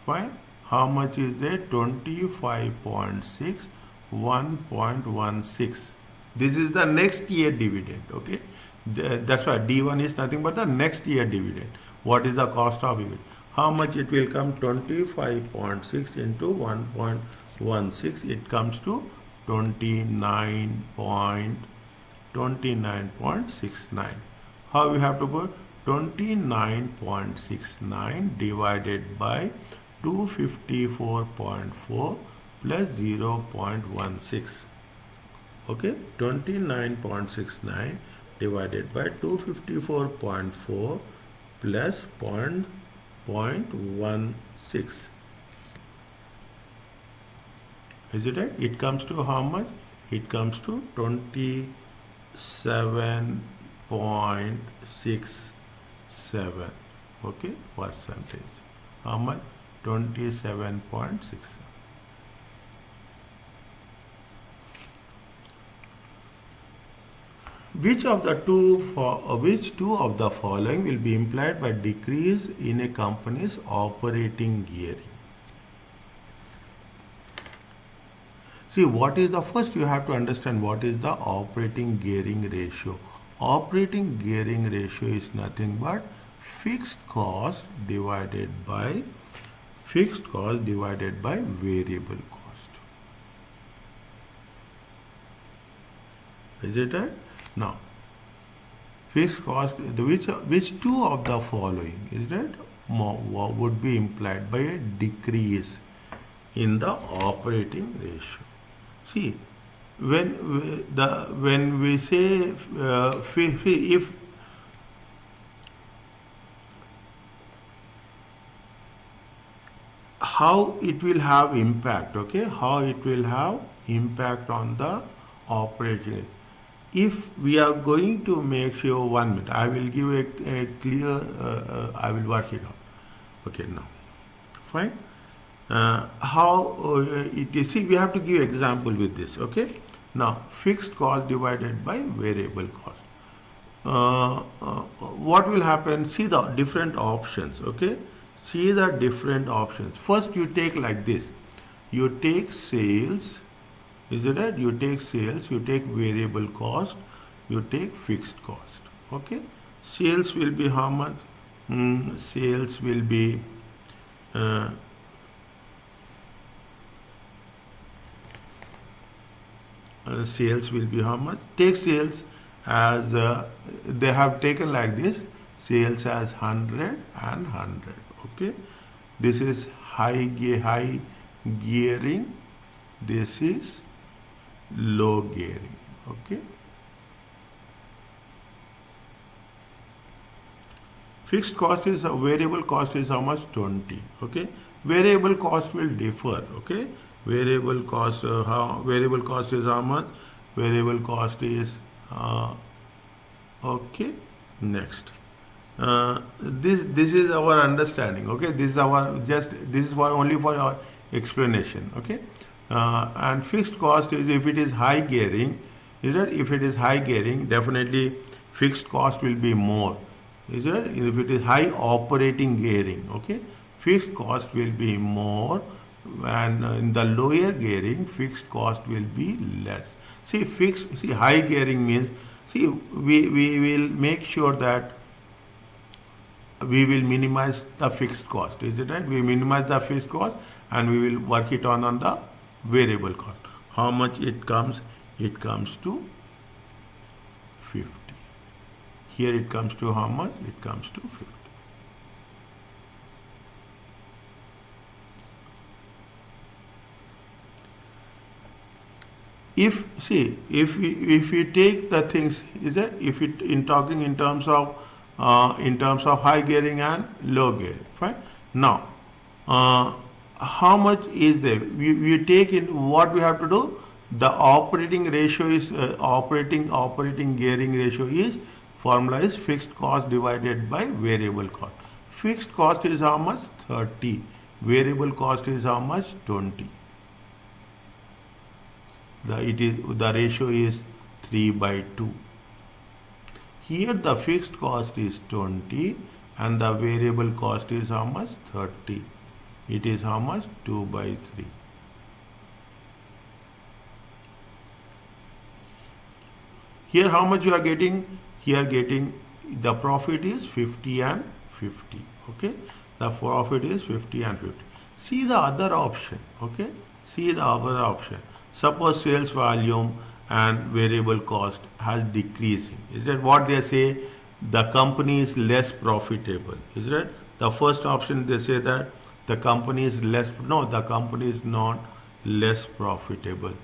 Fine. How much is there? 25.6, 1.16. This is the next year dividend, okay? That's why D1 is nothing but the next year dividend. What is the cost of it? How much it will come? 25.6 into 1.16. It comes to 29.69. How we have to put? 29.69 divided by 254.4 plus 0.16. Okay, 29.69 divided by 254.4 plus 0.16. Is it right? It comes to how much? It comes to 27.67. Okay, percentage. How much? 27.6. Which two of the following will be implied by decrease in a company's operating gearing? See, what is the first? You have to understand what is the operating gearing ratio. Operating gearing ratio is nothing but fixed cost divided by variable cost. Is it right? Now, fixed cost, which two of the following is that would be implied by a decrease in the operating ratio? See, when we say if how it will have impact, okay? How it will have impact on the operating. If we are going to make sure 1 minute, I will give a clear, I will work it out. Okay, now, fine. How it is, see, we have to give example with this, okay? Now, fixed cost divided by variable cost. What will happen? See the different options, okay? See the different options. First, you take like this. You take sales, is it right? You take sales, you take variable cost, you take fixed cost, okay? Sales will be how much? Sales will be sales will be how much? Take sales as they have taken like this, sales as 100 and 100, okay? This is high gearing, this is low gearing, okay? Fixed cost is variable cost is how much? 20, okay? Variable cost will differ, okay? Variable cost is how much? Variable cost is okay. Next, this is our understanding, okay? This is for only for our explanation, okay? And fixed cost is if it is high gearing, is that if it is high gearing, definitely fixed cost will be more. Is that if it is high operating gearing, okay? Fixed cost will be more, and in the lower gearing, fixed cost will be less. See, high gearing means, see, we will make sure that we will minimize the fixed cost. Is it right? We minimize the fixed cost and we will work it on the variable cost. How much it comes? It comes to 50. Here it comes to how much? It comes to 50. If we take the things, is that if it in talking in terms of high gearing and low gearing, right? Now, how much is there? We take in what we have to do. The operating ratio is operating gearing ratio is formula is fixed cost divided by variable cost. Fixed cost is how much? 30. Variable cost is how much? 20. The ratio is 3/2. Here the fixed cost is 20 and the variable cost is how much? 30. It is how much? 2/3. Here how much you are getting? Here getting the profit is 50 and 50. Okay, the profit is 50 and 50. See the other option. Okay, see the other option. Suppose sales volume and variable cost has decreasing. Is that what they say? The company is less profitable. Is that the first option? They say that the company is less. No, the company is not less profitable.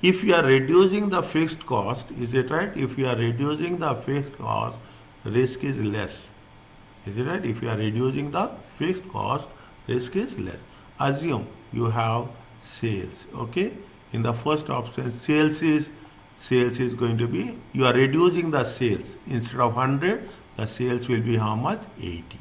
If you are reducing the fixed cost, is it right? If you are reducing the fixed cost, risk is less. Is it right? If you are reducing the fixed cost, risk is less. Assume you have sales. Okay. In the first option, sales is going to be, you are reducing the sales. Instead of 100, the sales will be how much? 80.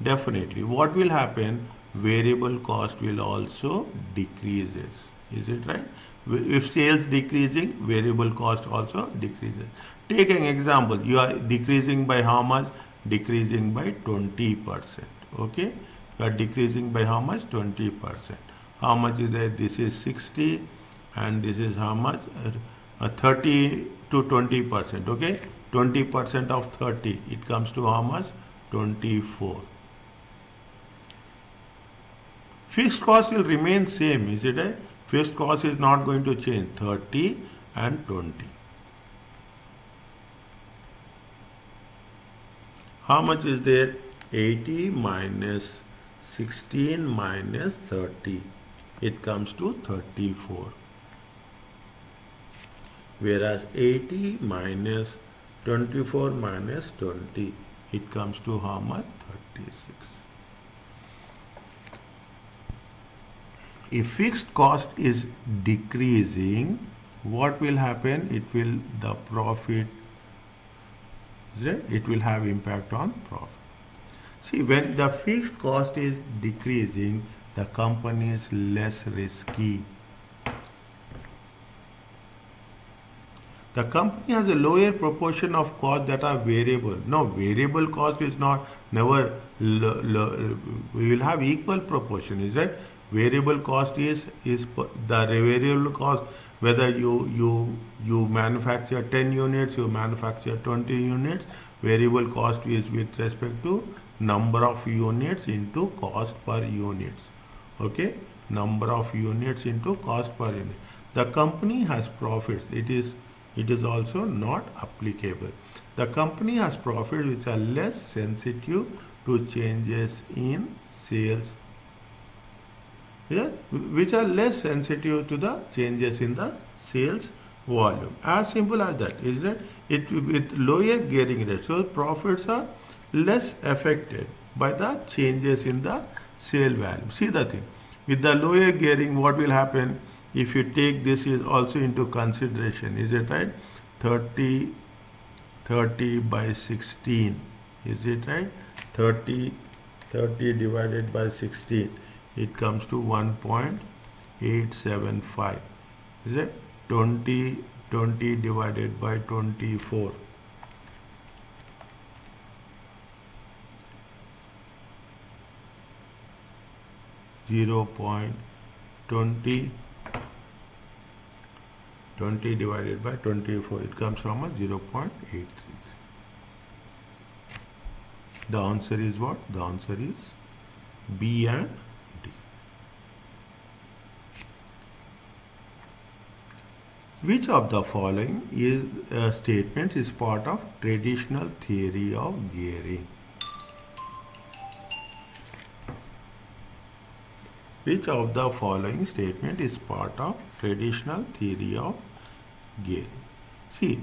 Definitely. What will happen? Variable cost will also decreases. Is it right? If sales decreasing, variable cost also decreases. Take an example. You are decreasing by how much? Decreasing by 20%. Okay? You are decreasing by how much? 20%. How much is that? This is 60 and this is how much? 30 to 20%. Okay? 20% of 30. It comes to how much? 24. Fixed cost will remain same. Is it right? Fixed cost is not going to change. 30 and 20. How much is there? 80 minus 16 minus 30. It comes to 34. Whereas 80 minus 24 minus 20, it comes to how much? 36. If fixed cost is decreasing, what will happen? The profit, it will have impact on profit. See, when the fixed cost is decreasing, the company is less risky. The company has a lower proportion of costs that are variable. No, variable cost is not never. We will have equal proportion. Is that variable cost is the variable cost. Whether you manufacture 10 units, you manufacture 20 units. Variable cost is with respect to number of units into cost per units. Okay, number of units into cost per unit. The company has profits. It is also not applicable. The company has profits which are less sensitive to changes in sales. Yeah, which are less sensitive to the changes in the sales volume. As simple as that. Is that it with lower gearing rate. So profits are less affected by the changes in the sale value. See the thing. With the lower gearing, what will happen? If you take this is also into consideration, is it right? 30 by 16, is it right? 30 divided by 16, it comes to 1.875. Is it? 20 divided by 24. 0.20 divided by 24, it comes from a 0.83. The answer is what? The answer is B and D. Which of the following statements is part of traditional theory of gearing? Which of the following statement is part of traditional theory of gearing? See,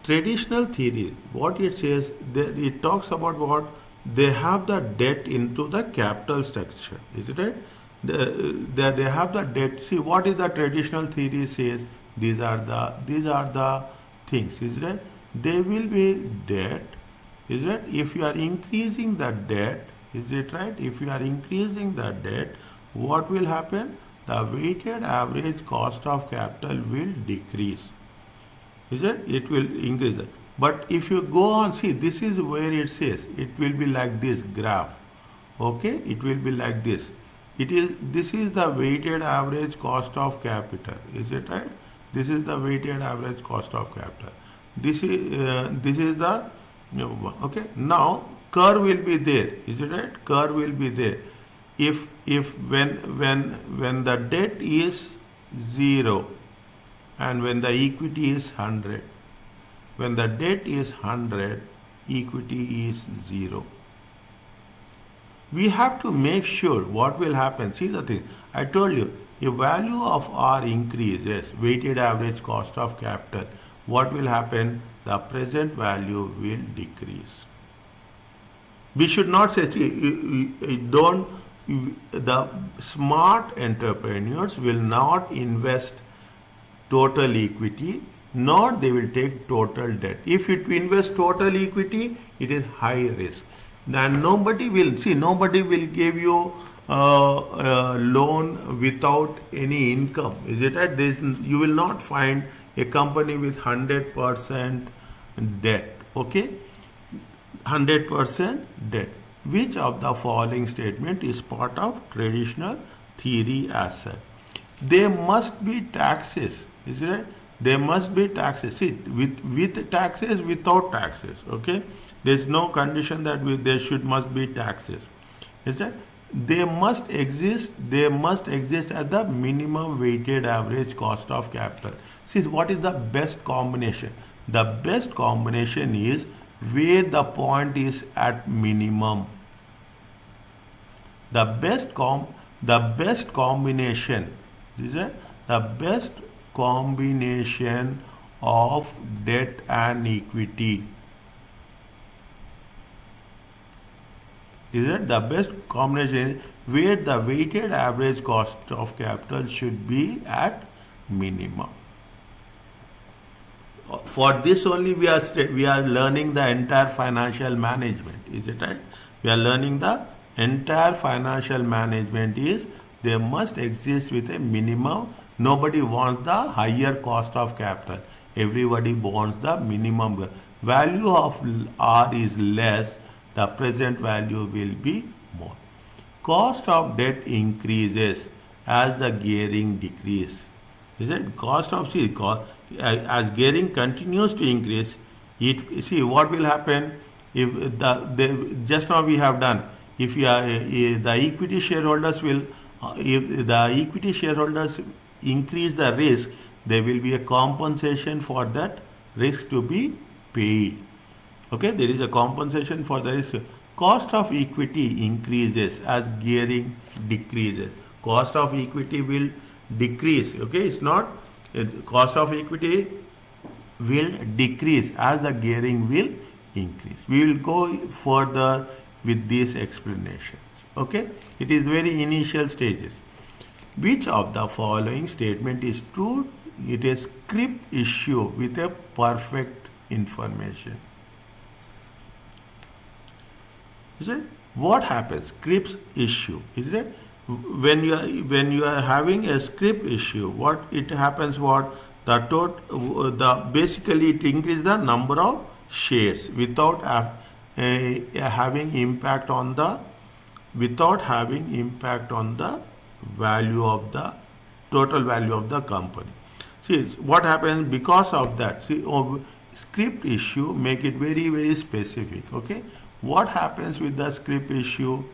traditional theory, what it says, it talks about what? They have the debt into the capital structure. Is it right? They have the debt. See, what is the traditional theory says? These are the things. Is it right? There will be debt. Is it right? If you are increasing the debt, is it right? If you are increasing the debt, what will happen? The weighted average cost of capital will decrease. Is it? It will increase. But if you go on, see, this is where it says, it will be like this graph. Okay? It will be like this. This is the weighted average cost of capital. Is it right? This is the weighted average cost of capital. This is the, okay? Now, curve will be there. Is it right? Curve will be there. When the debt is 0 and when the equity is 100, when the debt is 100, equity is 0. We have to make sure what will happen. See the thing. I told you, if value of R increases, weighted average cost of capital, what will happen? The present value will decrease. We should not say, the smart entrepreneurs will not invest total equity. nor they will take total debt. If it invests total equity, it is high risk. And nobody will give you a loan without any income. Is it right? You will not find a company with 100% debt. Okay, 100% debt. Which of the following statement is part of traditional theory asset? There must be taxes. Is it right? There must be taxes. See, with taxes, without taxes. Okay, there is no condition that there must be taxes. Is that they must exist? They must exist at the minimum weighted average cost of capital. See, what is the best combination? The best combination is where the point is at minimum. The best combination is the best combination of debt and equity. Is it the best combination where the weighted average cost of capital should be at minimum? For this only we are learning the entire financial management. Is it right? We are learning the entire financial management is they must exist with a minimum. Nobody wants the higher cost of capital. Everybody wants the minimum. Value of R is less. The present value will be more. Cost of debt increases as the gearing decreases. Is it? As gearing continues to increase, what will happen if just now we have done. If the equity shareholders increase the risk, there will be a compensation for that risk to be paid. Okay, there is a compensation for the risk. Cost of equity increases as gearing decreases. Cost of equity will decrease. Okay, it's not cost of equity will decrease as the gearing will increase. We will go further with these explanations. Okay, it is very initial stages. Which of the following statement is true? It is scrip issue with a perfect information. Is it? What happens? Scrip issue. Is it? When you are having a scrip issue, what it happens? Basically it increases the number of shares without having impact on the value of the total value of the company. See what happens because of that. See, scrip issue make it very, very specific. Okay, what happens with the scrip issue?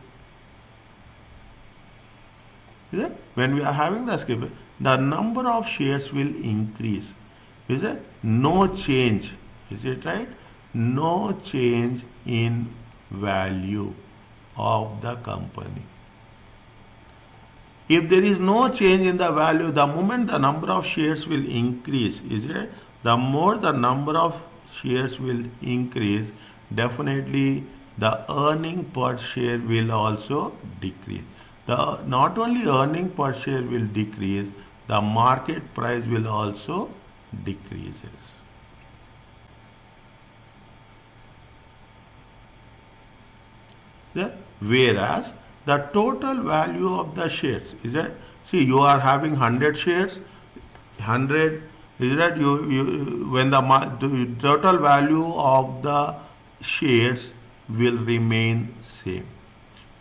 Is it? When we are having the scrip, the number of shares will increase. Is it? No change. Is it right? No change in value of the company. If there is no change in the value, the moment the number of shares will increase, is it? The more the number of shares will increase, definitely the earning per share will also decrease. Not only earning per share will decrease, the market price will also decreases. Yeah? Whereas the total value of the shares is that, see, you are having 100 shares, 100 is that when the total value of the shares will remain same.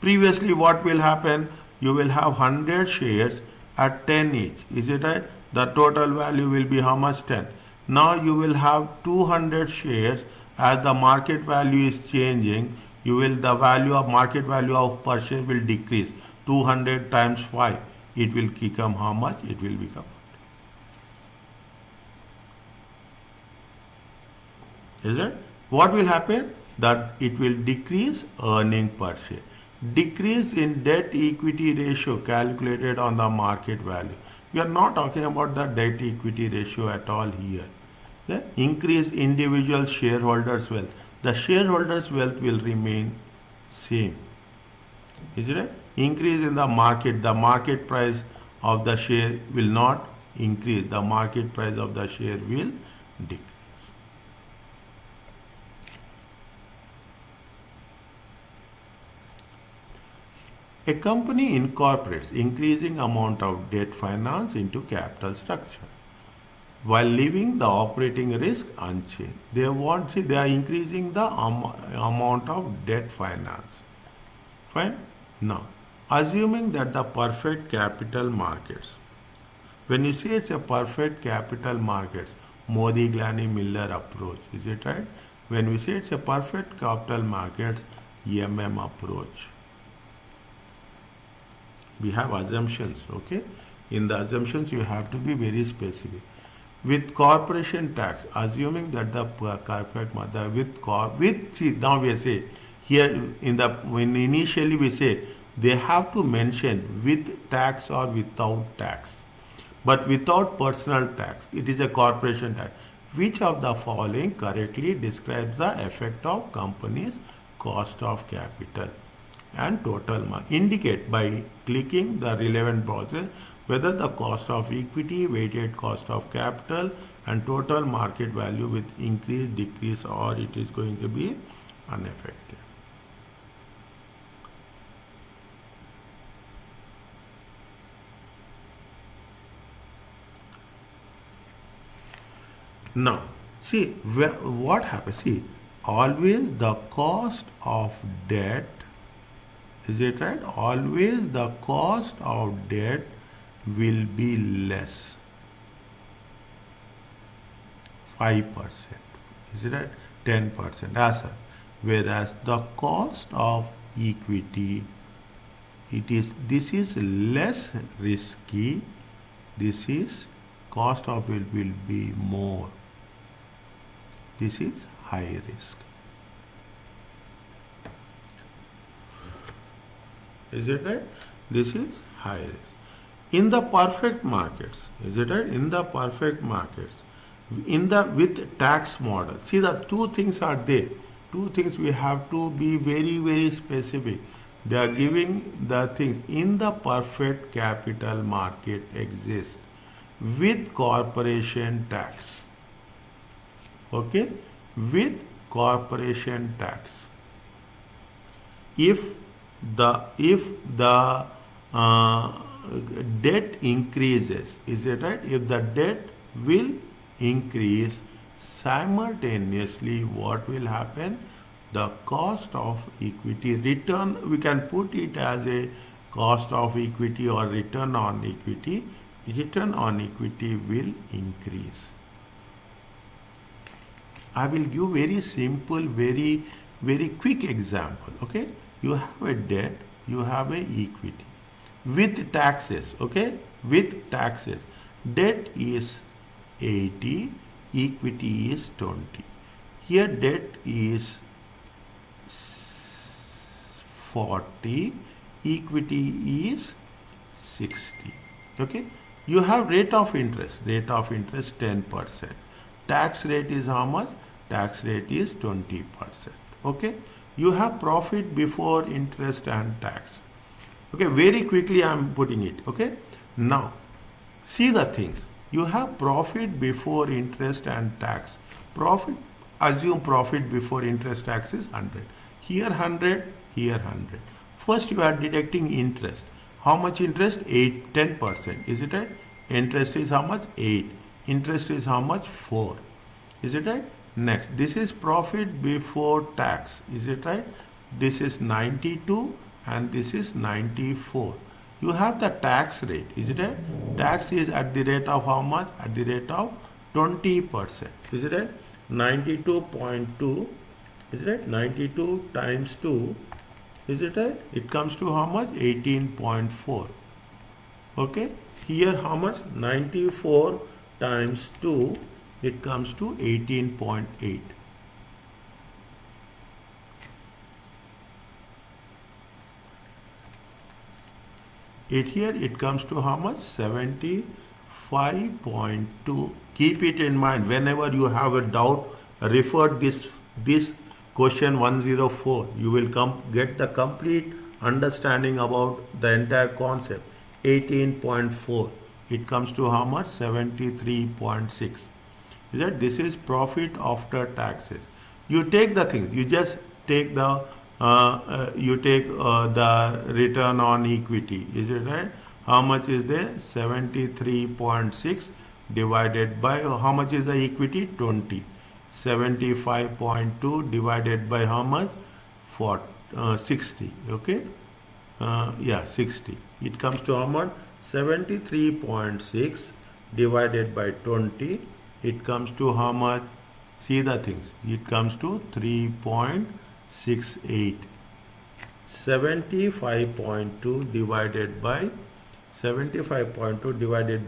Previously what will happen? You will have 100 shares at 10 each. Is it right? The total value will be how much? 10. Now you will have 200 shares. As the market value is changing, the market value of per share will decrease. 200 times 5, it will become how much? It will become. Is it? What will happen? That it will decrease earning per share. Decrease in debt equity ratio calculated on the market value. We are not talking about the debt equity ratio at all here. The increase individual shareholders' wealth. The shareholders' wealth will remain same. Is it right? Increase in the market price of the share will not increase. The market price of the share will decrease. A company incorporates increasing amount of debt finance into capital structure while leaving the operating risk unchanged. They are increasing the amount of debt finance. Fine. Now, assuming that the perfect capital markets, when you say it's a perfect capital markets, Modi, Glani, Miller approach, is it right? When we say it's a perfect capital markets, approach. We have assumptions, okay? In the assumptions, you have to be very specific. With corporation tax, assuming that the corporate mother now we say here when initially we say they have to mention with tax or without tax, but without personal tax, it is a corporation tax. Which of the following correctly describes the effect of company's cost of capital and total mark? Indicate by clicking the relevant boxes whether the cost of equity, weighted cost of capital and total market value with increase, decrease, or it is going to be unaffected. Now, see what happens. See, always the cost of debt, is it right? Always the cost of debt will be less, 5%, is it right? 10% asset, whereas the cost of equity, this is less risky, this is cost of it will be more, this is high risk. Is it right? This is high risk. In the perfect markets, is it right? In the perfect markets, with tax model, see the two things are there. Two things we have to be very, very specific. They are giving the things. In the perfect capital market exists with corporation tax. Okay? With corporation tax. If the debt increases, is it right? If the debt will increase, simultaneously what will happen? The cost of equity return, we can put it as a cost of equity or return on equity. Return on equity will increase. I will give very simple, very, very quick example. Okay? You have a debt, you have a equity. With taxes, okay? With taxes. Debt is 80, equity is 20. Here debt is 40, equity is 60. Okay? You have rate of interest 10%. Tax rate is how much? Tax rate is 20%. Okay? You have profit before interest and tax. Okay, very quickly I am putting it. Okay? Now, see the things. You have profit before interest and tax. Profit, assume profit before interest tax is 100. Here 100, here 100. First you are deducting interest. How much interest? 10%. Is it right? Interest is how much? 8. Interest is how much? 4. Is it right? Next, this is profit before tax. Is it right? This is 92 and this is 94. You have the tax rate. Is it right? Tax is at the rate of how much? At the rate of 20%. Is it right? 92.2. Is it right? 92 times 2. Is it right? It comes to how much? 18.4. Okay? Here how much? 94 times 2. It comes to 18.8. Here it comes to how much? 75.2. Keep it in mind. Whenever you have a doubt, refer this question 104. You will get the complete understanding about the entire concept. 18.4. It comes to how much? 73.6. Is that this is profit after taxes. You take the thing, you just take the the return on equity. Is it right? How much is there? 73.6 divided by how much is the equity? 20. 75.2 divided by how much? 60. Okay. Yeah, 60. It comes to how much? 73.6 divided by 20. It comes to how much? See the things. It comes to 3.68. 75.2 divided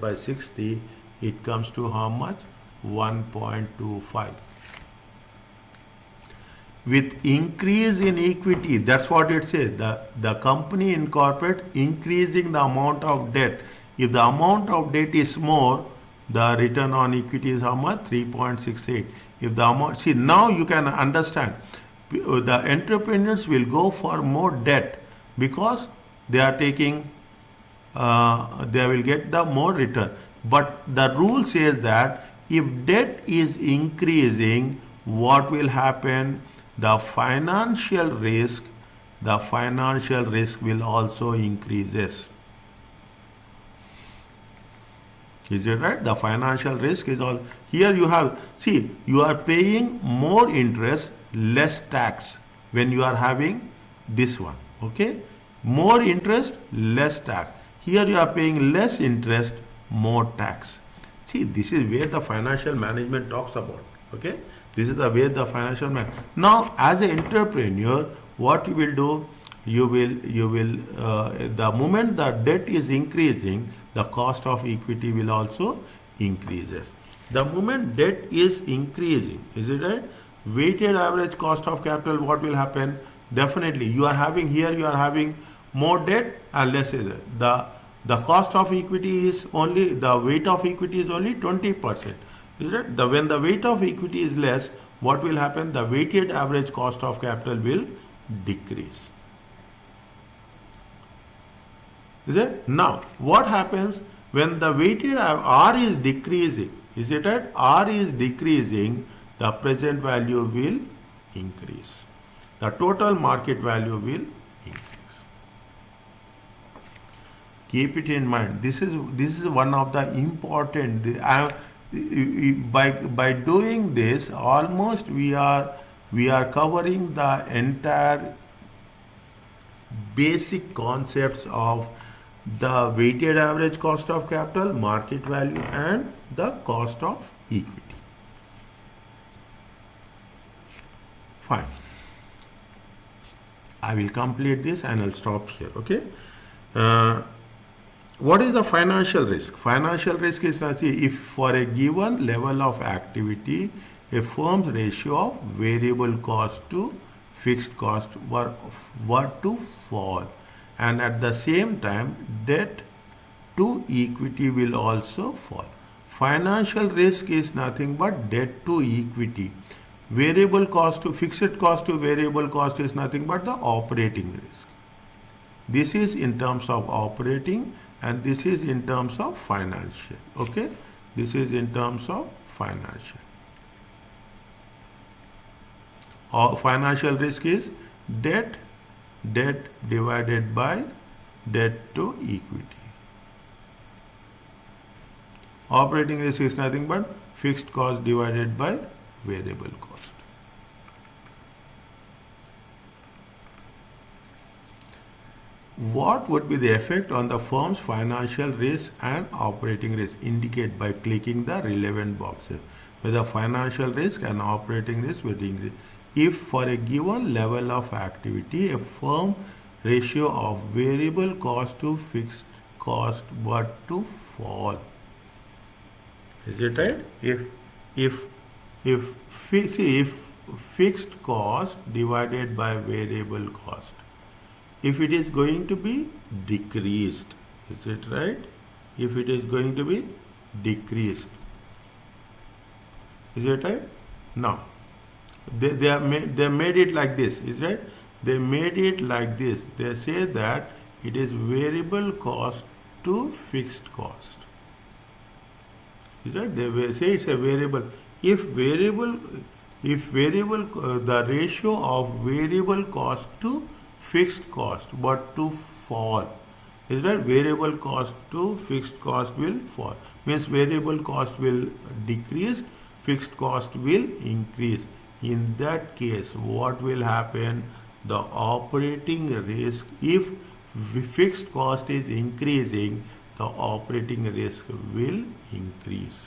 by 60. It comes to how much? 1.25. With increase in equity, that's what it says. The company incorporate increasing the amount of debt. If the amount of debt is more, the return on equity is how much? 3.68. If the amount, see, now you can understand. The entrepreneurs will go for more debt because they are taking, they will get the more return. But the rule says that if debt is increasing, what will happen? The financial risk will also increases. Is it right? The financial risk is all. Here you have, see, you are paying more interest, less tax when you are having this one. Okay? More interest, less tax. Here you are paying less interest, more tax. See, this is where the financial management talks about. Okay? This is the way the financial man. Now, as an entrepreneur, what you will do? You will the moment the debt is increasing, the cost of equity will also increases. The moment debt is increasing, is it right? Weighted average cost of capital, what will happen? Definitely, you are having here, you are having more debt and less is it. The cost of equity is only, the weight of equity is only 20%. Is it? When the weight of equity is less, what will happen? The weighted average cost of capital will decrease. Is it? Now, what happens when the weighted R is decreasing? Is it right? R is decreasing, the present value will increase. The total market value will increase. Keep it in mind. This is one of the important. By doing this, almost we are covering the entire basic concepts of the weighted average cost of capital, market value, and the cost of equity. Fine. I will complete this and I'll stop here. Okay. What is the financial risk? Financial risk is if for a given level of activity, a firm's ratio of variable cost to fixed cost were to fall, and at the same time debt to equity will also fall. Financial risk is nothing but debt to equity. Variable cost to fixed cost to variable cost is nothing but the operating risk. This is in terms of operating, and this is in terms of financial. Okay, this is in terms of financial. Financial risk is debt divided by debt to equity. Operating risk is nothing but fixed cost divided by variable cost. What would be the effect on the firm's financial risk and operating risk? Indicate by clicking the relevant boxes. Whether financial risk and operating risk will increase. If for a given level of activity, a firm ratio of variable cost to fixed cost were to fall. Is it right? If fixed cost divided by variable cost, if it is going to be decreased, is it right? If it is going to be decreased, is it right? Now, they made it like this, is right? They made it like this. They say that it is variable cost to fixed cost. Is right? They say it's a variable. if variable the ratio of variable cost to fixed cost but to fall, is that variable cost to fixed cost will fall, means variable cost will decrease, fixed cost will increase. In that case, what will happen? The operating risk, if fixed cost is increasing, the operating risk will increase.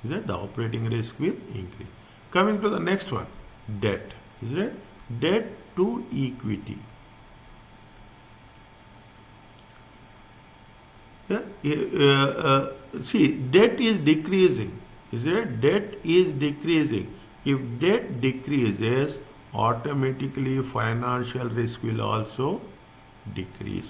Is that the operating risk will increase? Coming to the next one, debt. Is that debt to equity? See, debt is decreasing. Is it? Debt is decreasing. If debt decreases, automatically financial risk will also decrease.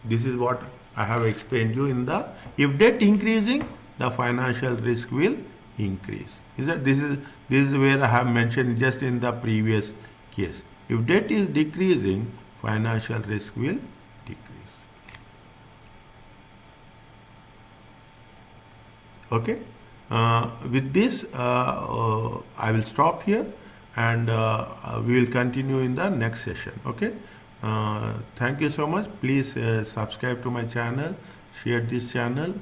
This is what I have explained you in the, if debt increasing, the financial risk will increase. Is that this is where I have mentioned just in the previous case. If debt is decreasing, financial risk will decrease. Okay. With this, I will stop here, and we will continue in the next session. Okay. Thank you so much. Please subscribe to my channel, share this channel,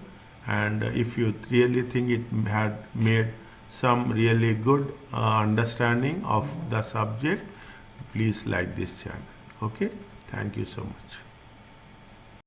and if you really think it had made some really good understanding of the subject, please like this channel. Okay. Thank you so much.